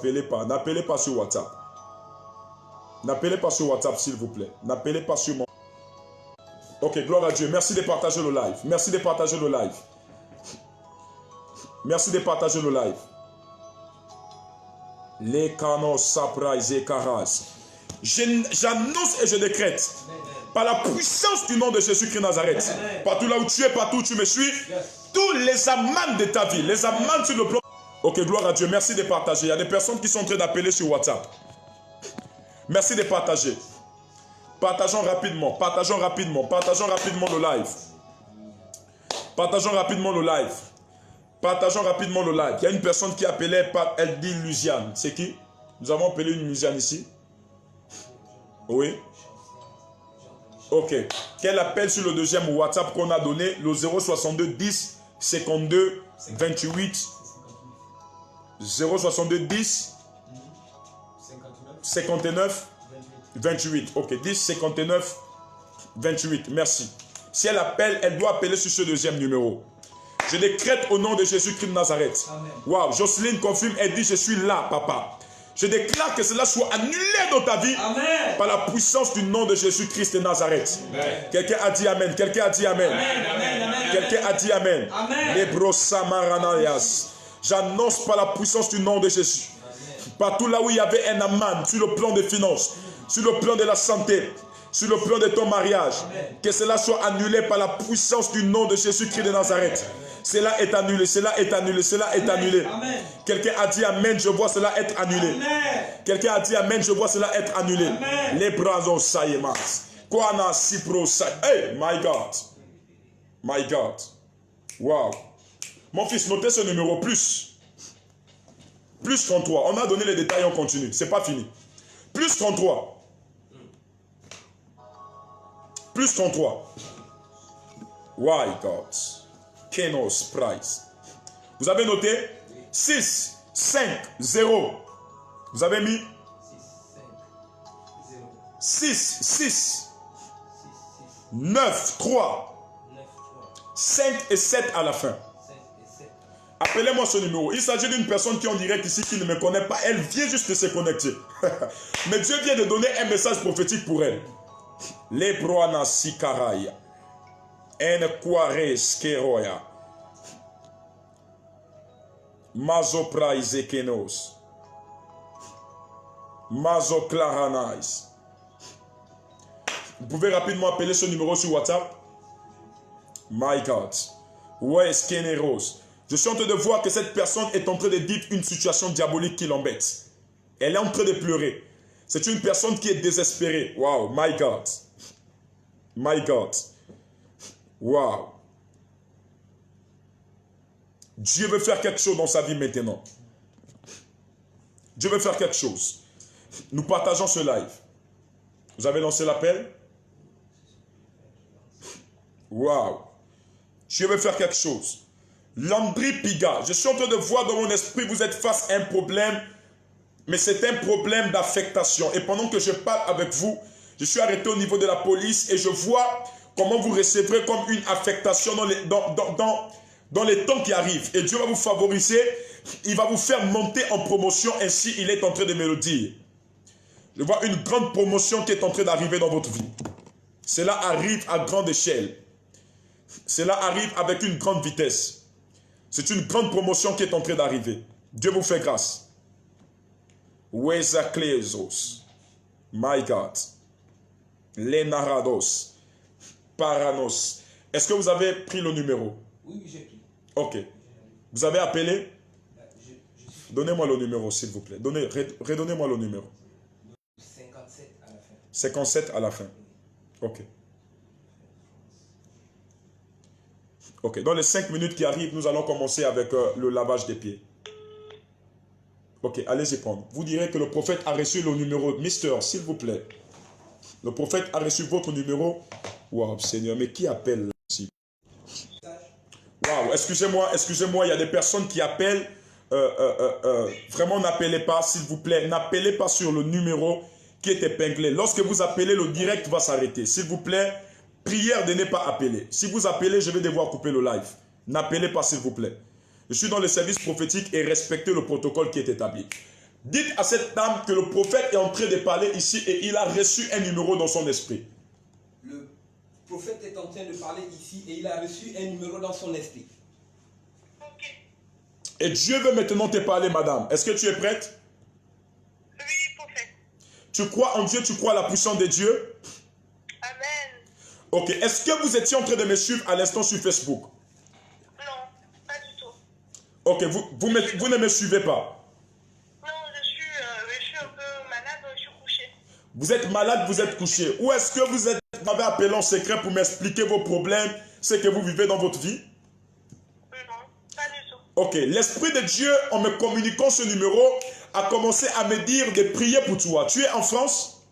N'appelez pas sur WhatsApp. N'appelez pas sur WhatsApp, s'il vous plaît. N'appelez pas sur mon... Ok, gloire à Dieu. Merci de partager le live. Merci de partager le live. Merci de partager le live. Les canos saprais et caras. J'annonce et je décrète. Par la puissance du nom de Jésus-Christ Nazareth. Partout là où tu es, partout où tu me suis. Tous les amants de ta vie. Les amants sur le plan. Ok, gloire à Dieu. Merci de partager. Il y a des personnes qui sont en train d'appeler sur WhatsApp. Merci de partager. Partageons rapidement. Partageons rapidement. Partageons rapidement le live. Partageons rapidement le live. Partageons rapidement le live. Il y a une personne qui appelait, elle dit Lusiane. C'est qui? Nous avons appelé une Lusiane ici. Oui. Ok. Qu'elle appelle sur le deuxième WhatsApp qu'on a donné, le 062 10 52 28 062 10 59 28. Ok, 10 59 28. Merci. Si elle appelle, elle doit appeler sur ce deuxième numéro. Je décrète au nom de Jésus-Christ de Nazareth. Waouh, Jocelyne confirme, elle dit, je suis là, papa. Je déclare que cela soit annulé dans ta vie. Amen. Par la puissance du nom de Jésus-Christ de Nazareth. Quelqu'un a dit Amen. Quelqu'un a dit Amen. Quelqu'un a dit Amen. Les brosamaranayas. J'annonce par la puissance du nom de Jésus. Partout là où il y avait un aman, sur le plan des finances, sur le plan de la santé, sur le plan de ton mariage, que cela soit annulé par la puissance du nom de Jésus-Christ de Nazareth. Cela est annulé, cela est annulé, cela est annulé. Quelqu'un a dit Amen, je vois cela être annulé. Quelqu'un a dit Amen, je vois cela être annulé. Les bras saïmas. Kwana sipro saï. Hey, my God. My God. Wow. Mon fils, notez ce numéro plus. Plus 33. On a donné les détails, on continue. C'est pas fini. Plus 33. Plus 33. Why God? Kenos Price. Vous avez noté 6, 5, 0. Vous avez mis 6, 6, 9, 3, 5 et 7 à la fin. Appelez-moi ce numéro. Il s'agit d'une personne qui est en direct ici, qui ne me connaît pas. Elle vient juste de se connecter. Mais Dieu vient de donner un message prophétique pour elle. Lebroana sikaraya. En kware skeroya. Mazopra izekenos. Mazoklaranais. Vous pouvez rapidement appeler ce numéro sur WhatsApp. My God. Ouais, Skeneros. Je suis en train de voir que cette personne est en train de vivre une situation diabolique qui l'embête. Elle est en train de pleurer. C'est une personne qui est désespérée. Wow, my God. My God. Wow. Dieu veut faire quelque chose dans sa vie maintenant. Dieu veut faire quelque chose. Nous partageons ce live. Vous avez lancé l'appel? Wow. Dieu veut faire quelque chose. Landry Piga, je suis en train de voir dans mon esprit, vous êtes face à un problème, mais c'est un problème d'affectation. Et pendant que je parle avec vous, je suis arrêté au niveau de la police et je vois comment vous recevrez comme une affectation dans les temps qui arrivent. Et Dieu va vous favoriser, il va vous faire monter en promotion, ainsi il est en train de me le dire. Je vois une grande promotion qui est en train d'arriver dans votre vie. Cela arrive à grande échelle. Cela arrive avec une grande vitesse. C'est une grande promotion qui est en train d'arriver. Dieu vous fait grâce. Wezaklesos. My God. Lenarados. Paranos. Est-ce que vous avez pris le numéro? Oui, j'ai pris. Ok. Vous avez appelé? Donnez-moi le numéro, s'il vous plaît. Redonnez-moi le numéro. 57 à la fin. 57 à la fin. Ok. Ok, dans les 5 minutes qui arrivent, nous allons commencer avec le lavage des pieds. Ok, allez-y prendre. Vous direz que le prophète a reçu le numéro. Mister, s'il vous plaît. Le prophète a reçu votre numéro. Waouh, Seigneur, mais qui appelle là aussi? Waouh, excusez-moi, il y a des personnes qui appellent. Vraiment, n'appelez pas, s'il vous plaît. N'appelez pas sur le numéro qui est épinglé. Lorsque vous appelez, le direct va s'arrêter. S'il vous plaît, prière de ne pas appeler. Si vous appelez, je vais devoir couper le live. N'appelez pas, s'il vous plaît. Je suis dans le service prophétique et respectez le protocole qui est établi. Dites à cette dame que le prophète est en train de parler ici et il a reçu un numéro dans son esprit. Le prophète est en train de parler ici et il a reçu un numéro dans son esprit. Ok. Et Dieu veut maintenant te parler, madame. Est-ce que tu es prête? Oui, prophète. Tu crois en Dieu, tu crois à la puissance de Dieu? Amen. Ok. Est-ce que vous étiez en train de me suivre à l'instant sur Facebook? Non, pas du tout. Ok, vous ne me suivez pas. Non, je suis un peu malade, je suis couchée. Vous êtes malade, vous êtes couché. Ou est-ce que vous m'avez appelé en secret pour m'expliquer vos problèmes, ce que vous vivez dans votre vie? Non, pas du tout. Ok, l'Esprit de Dieu, en me communiquant ce numéro, a commencé à me dire de prier pour toi. Tu es en France?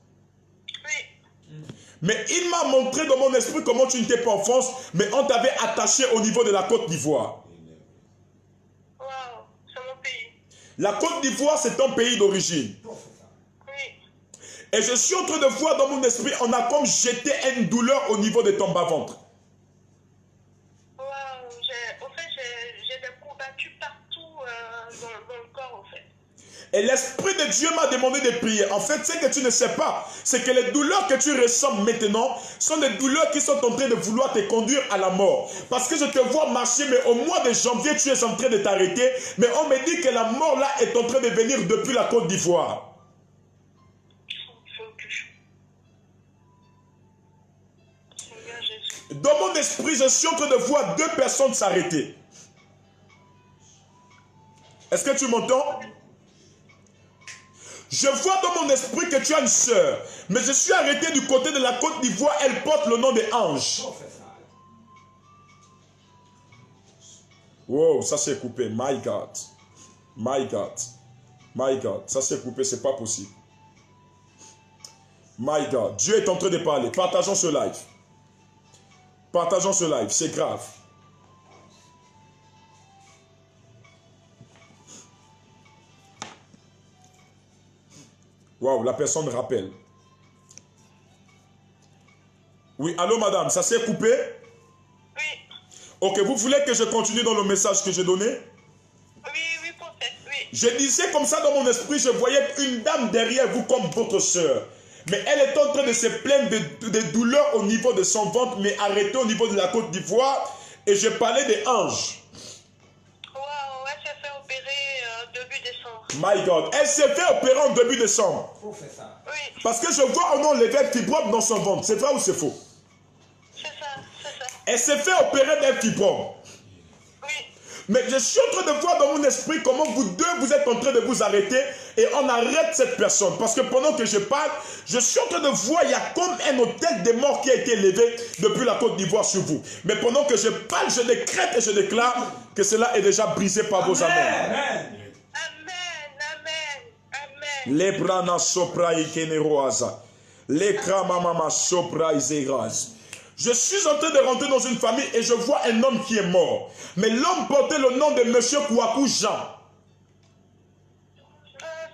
Oui. Mais il m'a montré dans mon esprit comment tu n'étais pas en France, mais on t'avait attaché au niveau de la Côte d'Ivoire. Waouh, c'est mon pays. La Côte d'Ivoire, c'est ton pays d'origine. Oui. Et je suis en train de voir dans mon esprit, on a comme jeté une douleur au niveau de ton bas-ventre. Waouh, j'ai des courbatures partout dans le corps, en fait. Et l'Esprit de Dieu m'a demandé de prier. En fait, ce que tu ne sais pas, c'est que les douleurs que tu ressens maintenant sont des douleurs qui sont en train de vouloir te conduire à la mort. Parce que je te vois marcher, mais au mois de janvier, tu es en train de t'arrêter. Mais on me dit que la mort là est en train de venir depuis la Côte d'Ivoire. Seigneur Jésus. Dans mon esprit, je suis en train de voir 2 personnes s'arrêter. Est-ce que tu m'entends? Je vois dans mon esprit que tu as une sœur, mais je suis arrêté du côté de la Côte d'Ivoire, elle porte le nom de Ange. Wow, ça s'est coupé. My God. My God. My God. Ça s'est coupé, c'est pas possible. My God. Dieu est en train de parler. Partageons ce live. Partageons ce live, c'est grave. Waouh, la personne rappelle. Oui, allô madame, ça s'est coupé? Oui. Ok, vous voulez que je continue dans le message que j'ai donné? Je disais comme ça dans mon esprit, je voyais une dame derrière vous comme votre soeur. Mais elle est en train de se plaindre de douleurs au niveau de son ventre, mais arrêtée au niveau de la Côte d'Ivoire. Et je parlais des anges. Waouh, elle s'est fait opérer début décembre. My God, elle s'est fait opérer en début décembre. Professeur. Oui, Parce que je vois on enlever fibrome dans son ventre. C'est vrai ou c'est faux? c'est ça, c'est ça. Elle s'est fait opérer d'un fibrome. Oui, Mais je suis en train de voir dans mon esprit comment vous deux, vous êtes en train de vous arrêter et on arrête cette personne. Parce que pendant que je parle, je suis en train de voir, il y a comme un hôtel des morts qui a été élevé depuis la Côte d'Ivoire sur vous. Mais pendant que je parle, je décrète et je déclare que cela est déjà brisé par vos amens. Amen. amen, amen, amen. Les brana sopra ikeneroaza. Les kramamama sopra iseraz. Je suis en train de rentrer dans une famille et je vois un homme qui est mort. Mais l'homme portait le nom de Monsieur Kouakou Jean.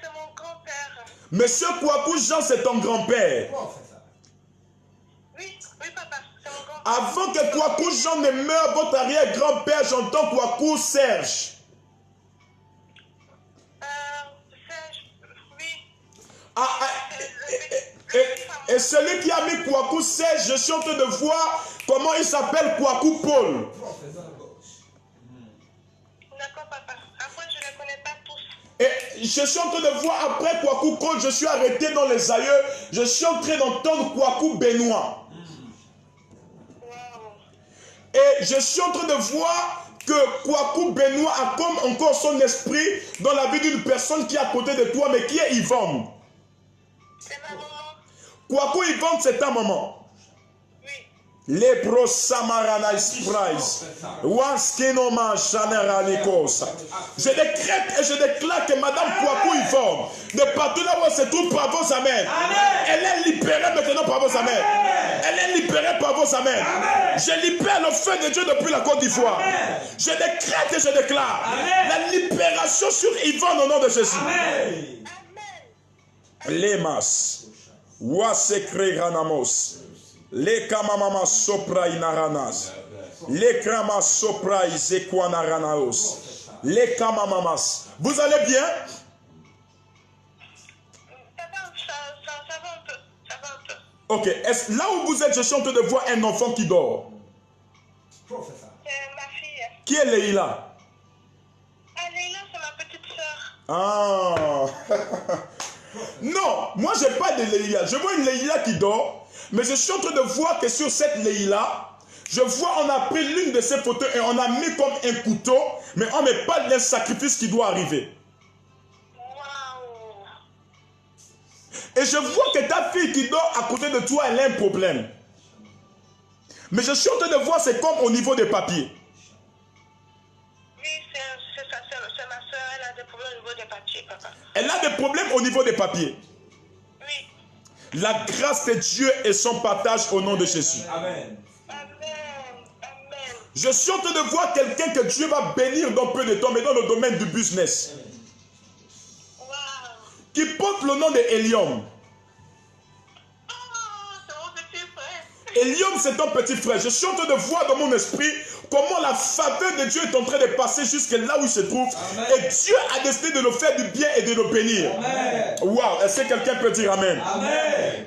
C'est mon grand-père. Monsieur Kouakou Jean, c'est ton grand-père. Professeur. Oui, oui, papa, c'est mon grand-père. Avant que Kouakou Jean ne meure, votre arrière-grand-père, j'entends Kouakou Serge. Serge, oui. Ah, et celui qui a mis Kouakou Serge, je suis en train de voir comment il s'appelle Kouakou Paul. Professeur gauche. D'accord, papa. Après, je ne les connais pas tous. Et je suis en train de voir après Kouakou Paul, je suis arrêté dans les aïeux, je suis en train d'entendre Kouakou Benoît. Waouh. Et je suis en train de voir que Kouakou Benoît a comme encore son esprit dans la vie d'une personne qui est à côté de toi, mais qui est Yvonne. C'est ma maman. Kouakou Yvonne, c'est ta maman. Oui. Les pros Samarana Prize. Waskenoma Chaneranikos. Je décrète et je déclare que Madame Kouakou Yvonne, de partout là où elle se trouve par vos amens, elle est libérée maintenant par vos amens. Elle est libérée par vos amens. Je libère le feu de Dieu depuis la Côte d'Ivoire. Je décrète et je déclare la libération sur Yvonne au nom de Jésus. Amen. Amen. Lemas. Wasekre Ranamos. Le kamamama sopra inaranas. Le krama sopra isekwanaranaos. Le kamamamas. Vous allez bien? Ça va un peu. Ça va un peu. Ok. Là où vous êtes, je suis en train de voir un enfant qui dort. Professeur. C'est ma fille. Qui est Leïla? Ah, Leïla, c'est ma petite sœur. Ah. Non, moi je n'ai pas de Leïla. Je vois une Leïla qui dort, mais je suis en train de voir que sur cette Leïla, je vois on a pris l'une de ces photos et on a mis comme un couteau, mais on ne met pas d'un sacrifice qui doit arriver. Waouh. Et je vois que ta fille qui dort à côté de toi, elle a un problème. Mais je suis en train de voir, c'est comme au niveau des papiers. Oui, c'est ça, c'est ma soeur. Elle a des problèmes au niveau des papiers, papa. Elle a des problèmes au niveau des papiers. Oui. La grâce de Dieu et son partage au nom de Jésus. Amen. Amen. Amen. Je suis en train de voir quelqu'un que Dieu va bénir dans peu de temps, mais dans le domaine du business. Waouh. Qui porte le nom de Elium. Oh, c'est mon petit frère. Elium, c'est ton petit frère. Je suis en train de voir dans mon esprit comment la faveur de Dieu est en train de passer jusque là où il se trouve. Amen. Et Dieu a décidé de le faire du bien et de le bénir. Amen. Waouh, est-ce que quelqu'un peut dire Amen? Amen.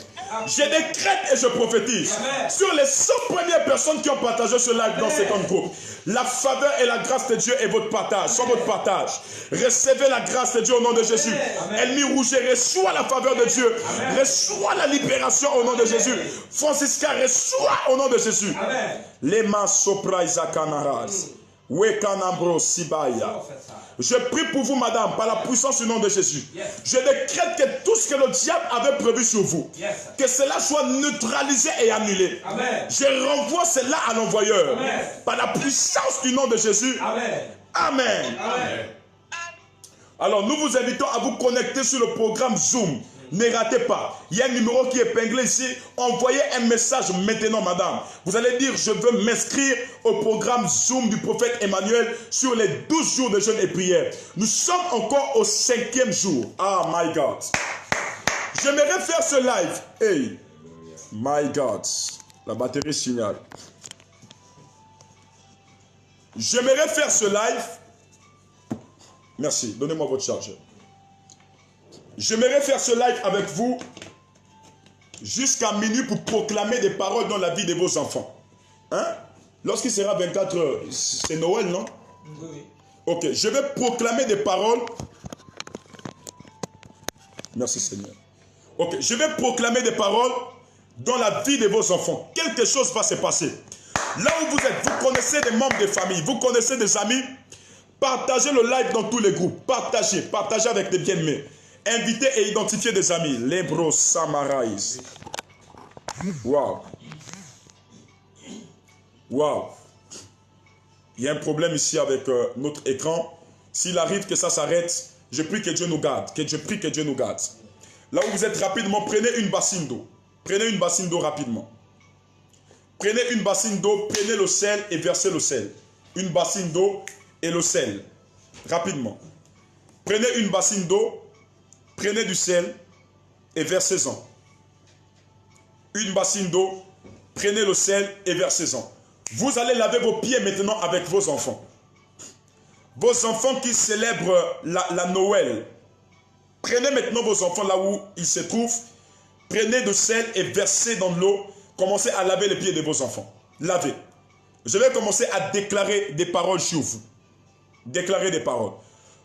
Je décrète et je prophétise Amen. sur les 100 premières personnes qui ont partagé ce live dans 50 groupes. La faveur et la grâce de Dieu est votre partage, sont votre partage. Recevez la grâce de Dieu au nom de Jésus. Ennemi Rouget, reçois la faveur de Dieu. Amen. Reçois la libération au nom de Jésus. Francisca, reçois au nom de Jésus. Amen. Les mains sopra Isakanaras. Wekanambro Sibaya. Professeur. Je prie pour vous, madame, par la puissance du nom de Jésus. Yes. Je décrète que tout ce que le diable avait prévu sur vous, Yes. que cela soit neutralisé et annulé. Amen. Je renvoie cela à l'envoyeur. Amen. Par la puissance du nom de Jésus. Amen. Amen. Amen. Alors, nous vous invitons à vous connecter sur le programme Zoom. Ne ratez pas. Il y a un numéro qui est épinglé ici. Envoyez un message maintenant, madame. Vous allez dire, je veux m'inscrire au programme Zoom du prophète Emmanuel sur les 12 jours de jeûne et prière. Nous sommes encore au 5e jour. Ah, my God. J'aimerais faire ce live. Hey, my God. La batterie signale. J'aimerais faire ce live Merci. Donnez-moi votre chargeur. J'aimerais faire ce live avec vous jusqu'à minuit pour proclamer des paroles dans la vie de vos enfants. Hein? Lorsqu'il sera 24 heures, c'est Noël, non? Oui. Ok, je vais proclamer des paroles. Merci Seigneur. Ok, je vais proclamer des paroles dans la vie de vos enfants. Quelque chose va se passer. Là où vous êtes, vous connaissez des membres de famille, vous connaissez des amis. Partagez le live dans tous les groupes. Partagez, partagez avec des bien-aimés. Invitez et identifiez des amis. Lebro Samarais. Waouh. Waouh. Il y a un problème ici avec notre écran. S'il arrive que ça s'arrête, je prie que Dieu nous garde. Je prie que Dieu nous garde. Là où vous êtes rapidement, prenez une bassine d'eau. Prenez une bassine d'eau rapidement. Prenez une bassine d'eau, prenez le sel et versez le sel. Une bassine d'eau et le sel. Rapidement. Prenez une bassine d'eau, prenez du sel et versez-en. Une bassine d'eau, prenez le sel et versez-en. Vous allez laver vos pieds maintenant avec vos enfants. Vos enfants qui célèbrent la Noël. Prenez maintenant vos enfants là où ils se trouvent. Prenez du sel et versez dans l'eau. Commencez à laver les pieds de vos enfants. Lavez. Je vais commencer à déclarer des paroles sur vous. Déclarer des paroles.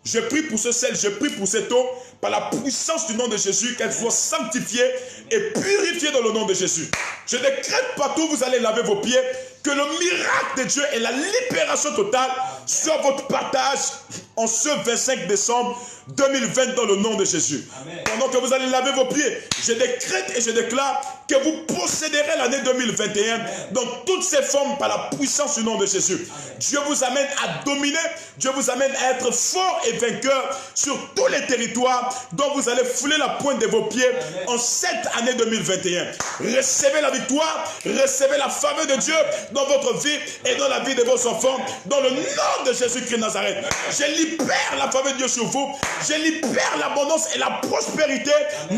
Je prie pour ce sel, je prie pour cette eau, par la puissance du nom de Jésus, qu'elle soit sanctifiée et purifiée dans le nom de Jésus. Je décrète partout où vous allez laver vos pieds, que le miracle de Dieu et la libération totale soit votre partage en ce 25 décembre 2020 dans le nom de Jésus. Amen. Pendant que vous allez laver vos pieds, je décrète et je déclare que vous posséderez l'année 2021 Amen. Dans toutes ses formes par la puissance du nom de Jésus. Amen. Dieu vous amène à dominer, Dieu vous amène à être fort et vainqueur sur tous les territoires dont vous allez fouler la pointe de vos pieds Amen. En cette année 2021. Recevez la victoire, recevez la faveur de Dieu dans votre vie et dans la vie de vos enfants, dans le nom de Jésus-Christ de Nazareth. Je libère la faveur de Dieu sur vous, je libère l'abondance et la prospérité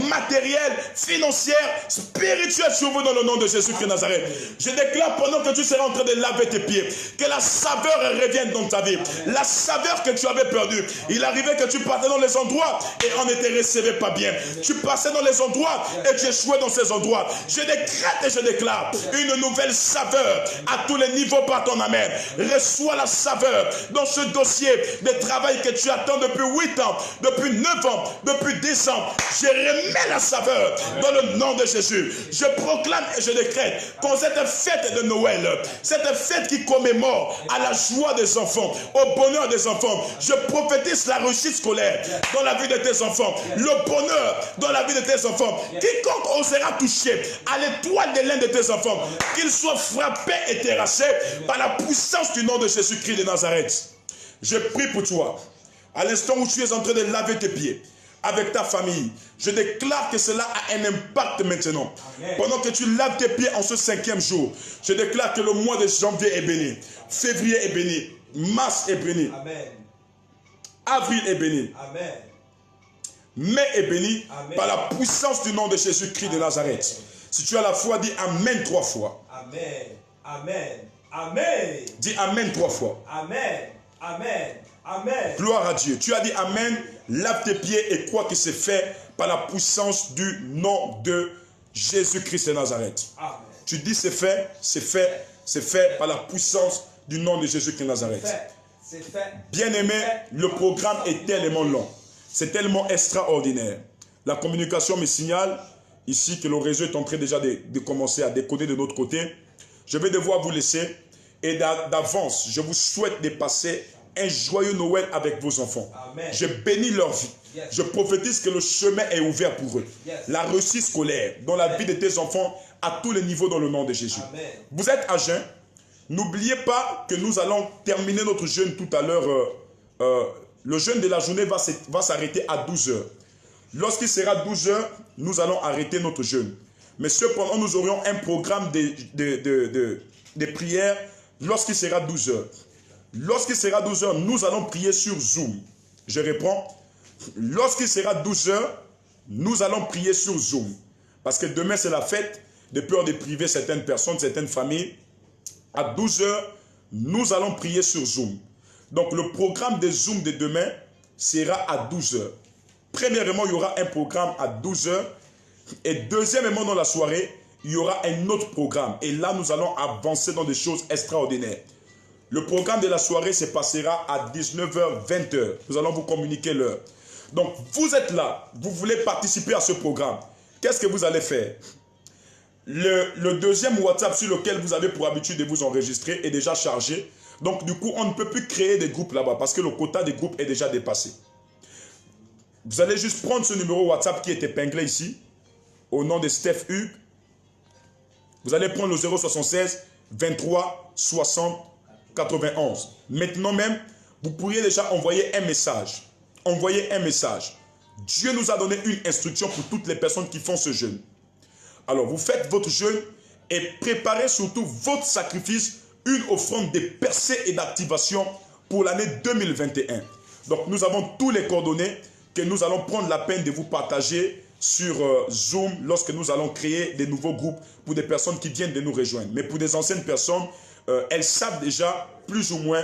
matérielle, financière, spirituelle sur vous dans le nom de Jésus-Christ de Nazareth. Je déclare pendant que tu seras en train de laver tes pieds, que la saveur revienne dans ta vie, la saveur que tu avais perdue. Il arrivait que tu partais dans les endroits et on ne te recevait pas bien. Tu passais dans les endroits et tu échouais dans ces endroits. Je décrète et je déclare une nouvelle saveur à tous les niveaux par ton amen. Reçois la saveur dans ce dossier de travail que tu attends depuis 8 ans, depuis 9 ans, depuis 10 ans. Je remets la saveur dans le nom de Jésus. Je proclame et je décrète qu'en cette fête de Noël, cette fête qui commémore à la joie des enfants, au bonheur des enfants, je prophétise la réussite scolaire dans la vie de tes enfants, le bonheur dans la vie de tes enfants. Quiconque osera toucher à l'étoile de l'un de tes enfants, qu'il soit frappé et terrassé par la puissance du nom de Jésus-Christ de Nazareth. Je prie pour toi. À l'instant où tu es en train de laver tes pieds avec ta famille, je déclare que cela a un impact maintenant. Amen. Pendant que tu laves tes pieds en ce 5e jour, je déclare que le mois de janvier est béni, février est béni, mars est béni, Amen. Avril est béni, Amen. Mai est béni Amen. Par la puissance du nom de Jésus-Christ de Nazareth. Si tu as la foi, dis Amen 3 fois. Amen, Amen, Amen. Dis Amen 3 fois. Amen, Amen, Amen. Gloire à Dieu. Tu as dit Amen, lave tes pieds et crois que c'est fait par la puissance du nom de Jésus-Christ de Nazareth. Amen. Tu dis c'est fait, c'est fait, c'est fait par la puissance du nom de Jésus-Christ de Nazareth. C'est fait. Bien-aimé, le programme est tellement long. C'est tellement extraordinaire. La communication me signale ici que le réseau est en train déjà de commencer à décoder de notre côté. Je vais devoir vous laisser. Et d'avance, je vous souhaite de passer un joyeux Noël avec vos enfants. Amen. Je bénis leur vie. Yes. Je prophétise que le chemin est ouvert pour eux. Yes. La réussite scolaire dans la vie de tes enfants à tous les niveaux dans le nom de Jésus. Amen. Vous êtes à jeun. N'oubliez pas que nous allons terminer notre jeûne tout à l'heure. Le jeûne de la journée va s'arrêter à 12 heures. Lorsqu'il sera 12 heures, nous allons arrêter notre jeûne. Mais cependant, nous aurions un programme de prières lorsqu'il sera 12 heures. Lorsqu'il sera 12 heures, nous allons prier sur Zoom. Je reprends. Lorsqu'il sera 12 heures, nous allons prier sur Zoom. Parce que demain, c'est la fête. De peur de priver certaines personnes, certaines familles. À 12 heures, nous allons prier sur Zoom. Donc, le programme de Zoom de demain, sera à 12 h. Premièrement, il y aura un programme à 12 h. Et deuxièmement, dans la soirée, il y aura un autre programme. Et là, nous allons avancer dans des choses extraordinaires. Le programme de la soirée se passera à 19 h, 20 h. Nous allons vous communiquer l'heure. Donc, vous êtes là, vous voulez participer à ce programme. Qu'est-ce que vous allez faire? Le deuxième WhatsApp sur lequel vous avez pour habitude de vous enregistrer est déjà chargé. Donc, du coup, on ne peut plus créer des groupes là-bas parce que le quota des groupes est déjà dépassé. Vous allez juste prendre ce numéro WhatsApp qui est épinglé ici, au nom de Steph Hugues. Vous allez prendre le 076 23 60 91. Maintenant même, vous pourriez déjà envoyer un message. Envoyez un message. Dieu nous a donné une instruction pour toutes les personnes qui font ce jeûne. Alors, vous faites votre jeûne et préparez surtout votre sacrifice, une offrande de percée et d'activation pour l'année 2021. Donc, nous avons tous les coordonnées que nous allons prendre la peine de vous partager sur Zoom lorsque nous allons créer des nouveaux groupes pour des personnes qui viennent de nous rejoindre. Mais pour des anciennes personnes, elles savent déjà plus ou moins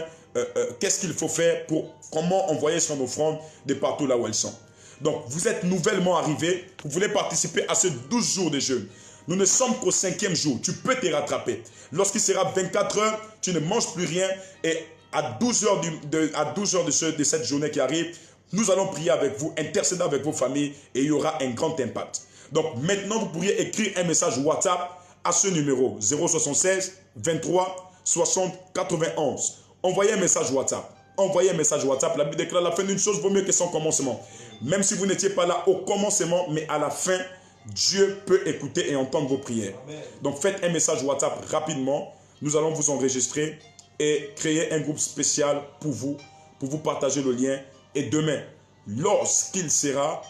qu'est-ce qu'il faut faire pour comment envoyer son offrande de partout là où elles sont. Donc, vous êtes nouvellement arrivés, vous voulez participer à ces 12 jours de jeûne. Nous ne sommes qu'au 5e jour, tu peux te rattraper. Lorsqu'il sera 24 heures, tu ne manges plus rien et à 12 heures, de cette journée qui arrive, nous allons prier avec vous, intercéder avec vos familles et il y aura un grand impact. Donc, maintenant, vous pourriez écrire un message WhatsApp à ce numéro 076 23 60 91. Envoyez un message WhatsApp. Envoyez un message WhatsApp. La Bible déclare la fin d'une chose vaut mieux que son commencement. Même si vous n'étiez pas là au commencement, mais à la fin, Dieu peut écouter et entendre vos prières. Amen. Donc faites un message WhatsApp rapidement. Nous allons vous enregistrer et créer un groupe spécial pour vous partager le lien. Et demain, lorsqu'il sera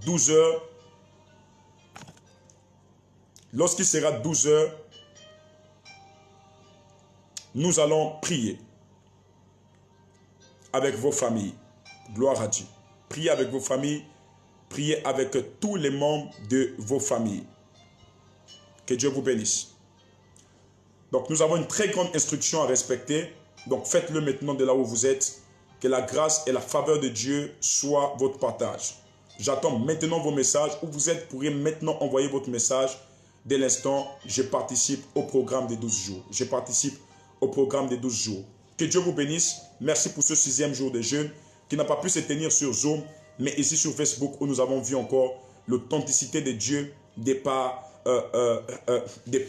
12 h, nous allons prier avec vos familles. Gloire à Dieu. Priez avec vos familles. Priez avec tous les membres de vos familles. Que Dieu vous bénisse. Donc, nous avons une très grande instruction à respecter. Donc, faites-le maintenant de là où vous êtes. Que la grâce et la faveur de Dieu soient votre partage. J'attends maintenant vos messages. Où vous êtes, pourriez maintenant envoyer votre message. Dès l'instant, je participe au programme des 12 jours. Je participe au programme des 12 jours. Que Dieu vous bénisse. Merci pour ce 6e jour de jeûne qui n'a pas pu se tenir sur Zoom, mais ici sur Facebook où nous avons vu encore l'authenticité de Dieu des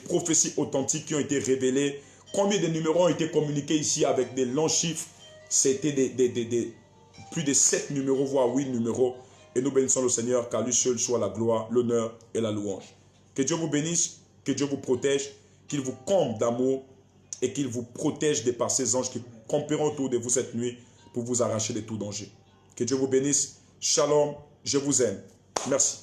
prophéties authentiques qui ont été révélées. Combien de numéros ont été communiqués ici avec des longs chiffres? C'était plus de 7 numéros, voire 8 numéros. Et nous bénissons le Seigneur, car lui seul soit la gloire, l'honneur et la louange. Que Dieu vous bénisse, que Dieu vous protège, qu'il vous comble d'amour et qu'il vous protège de par ses anges qui camperont autour de vous cette nuit pour vous arracher de tout danger. Que Dieu vous bénisse. Shalom, je vous aime. Merci.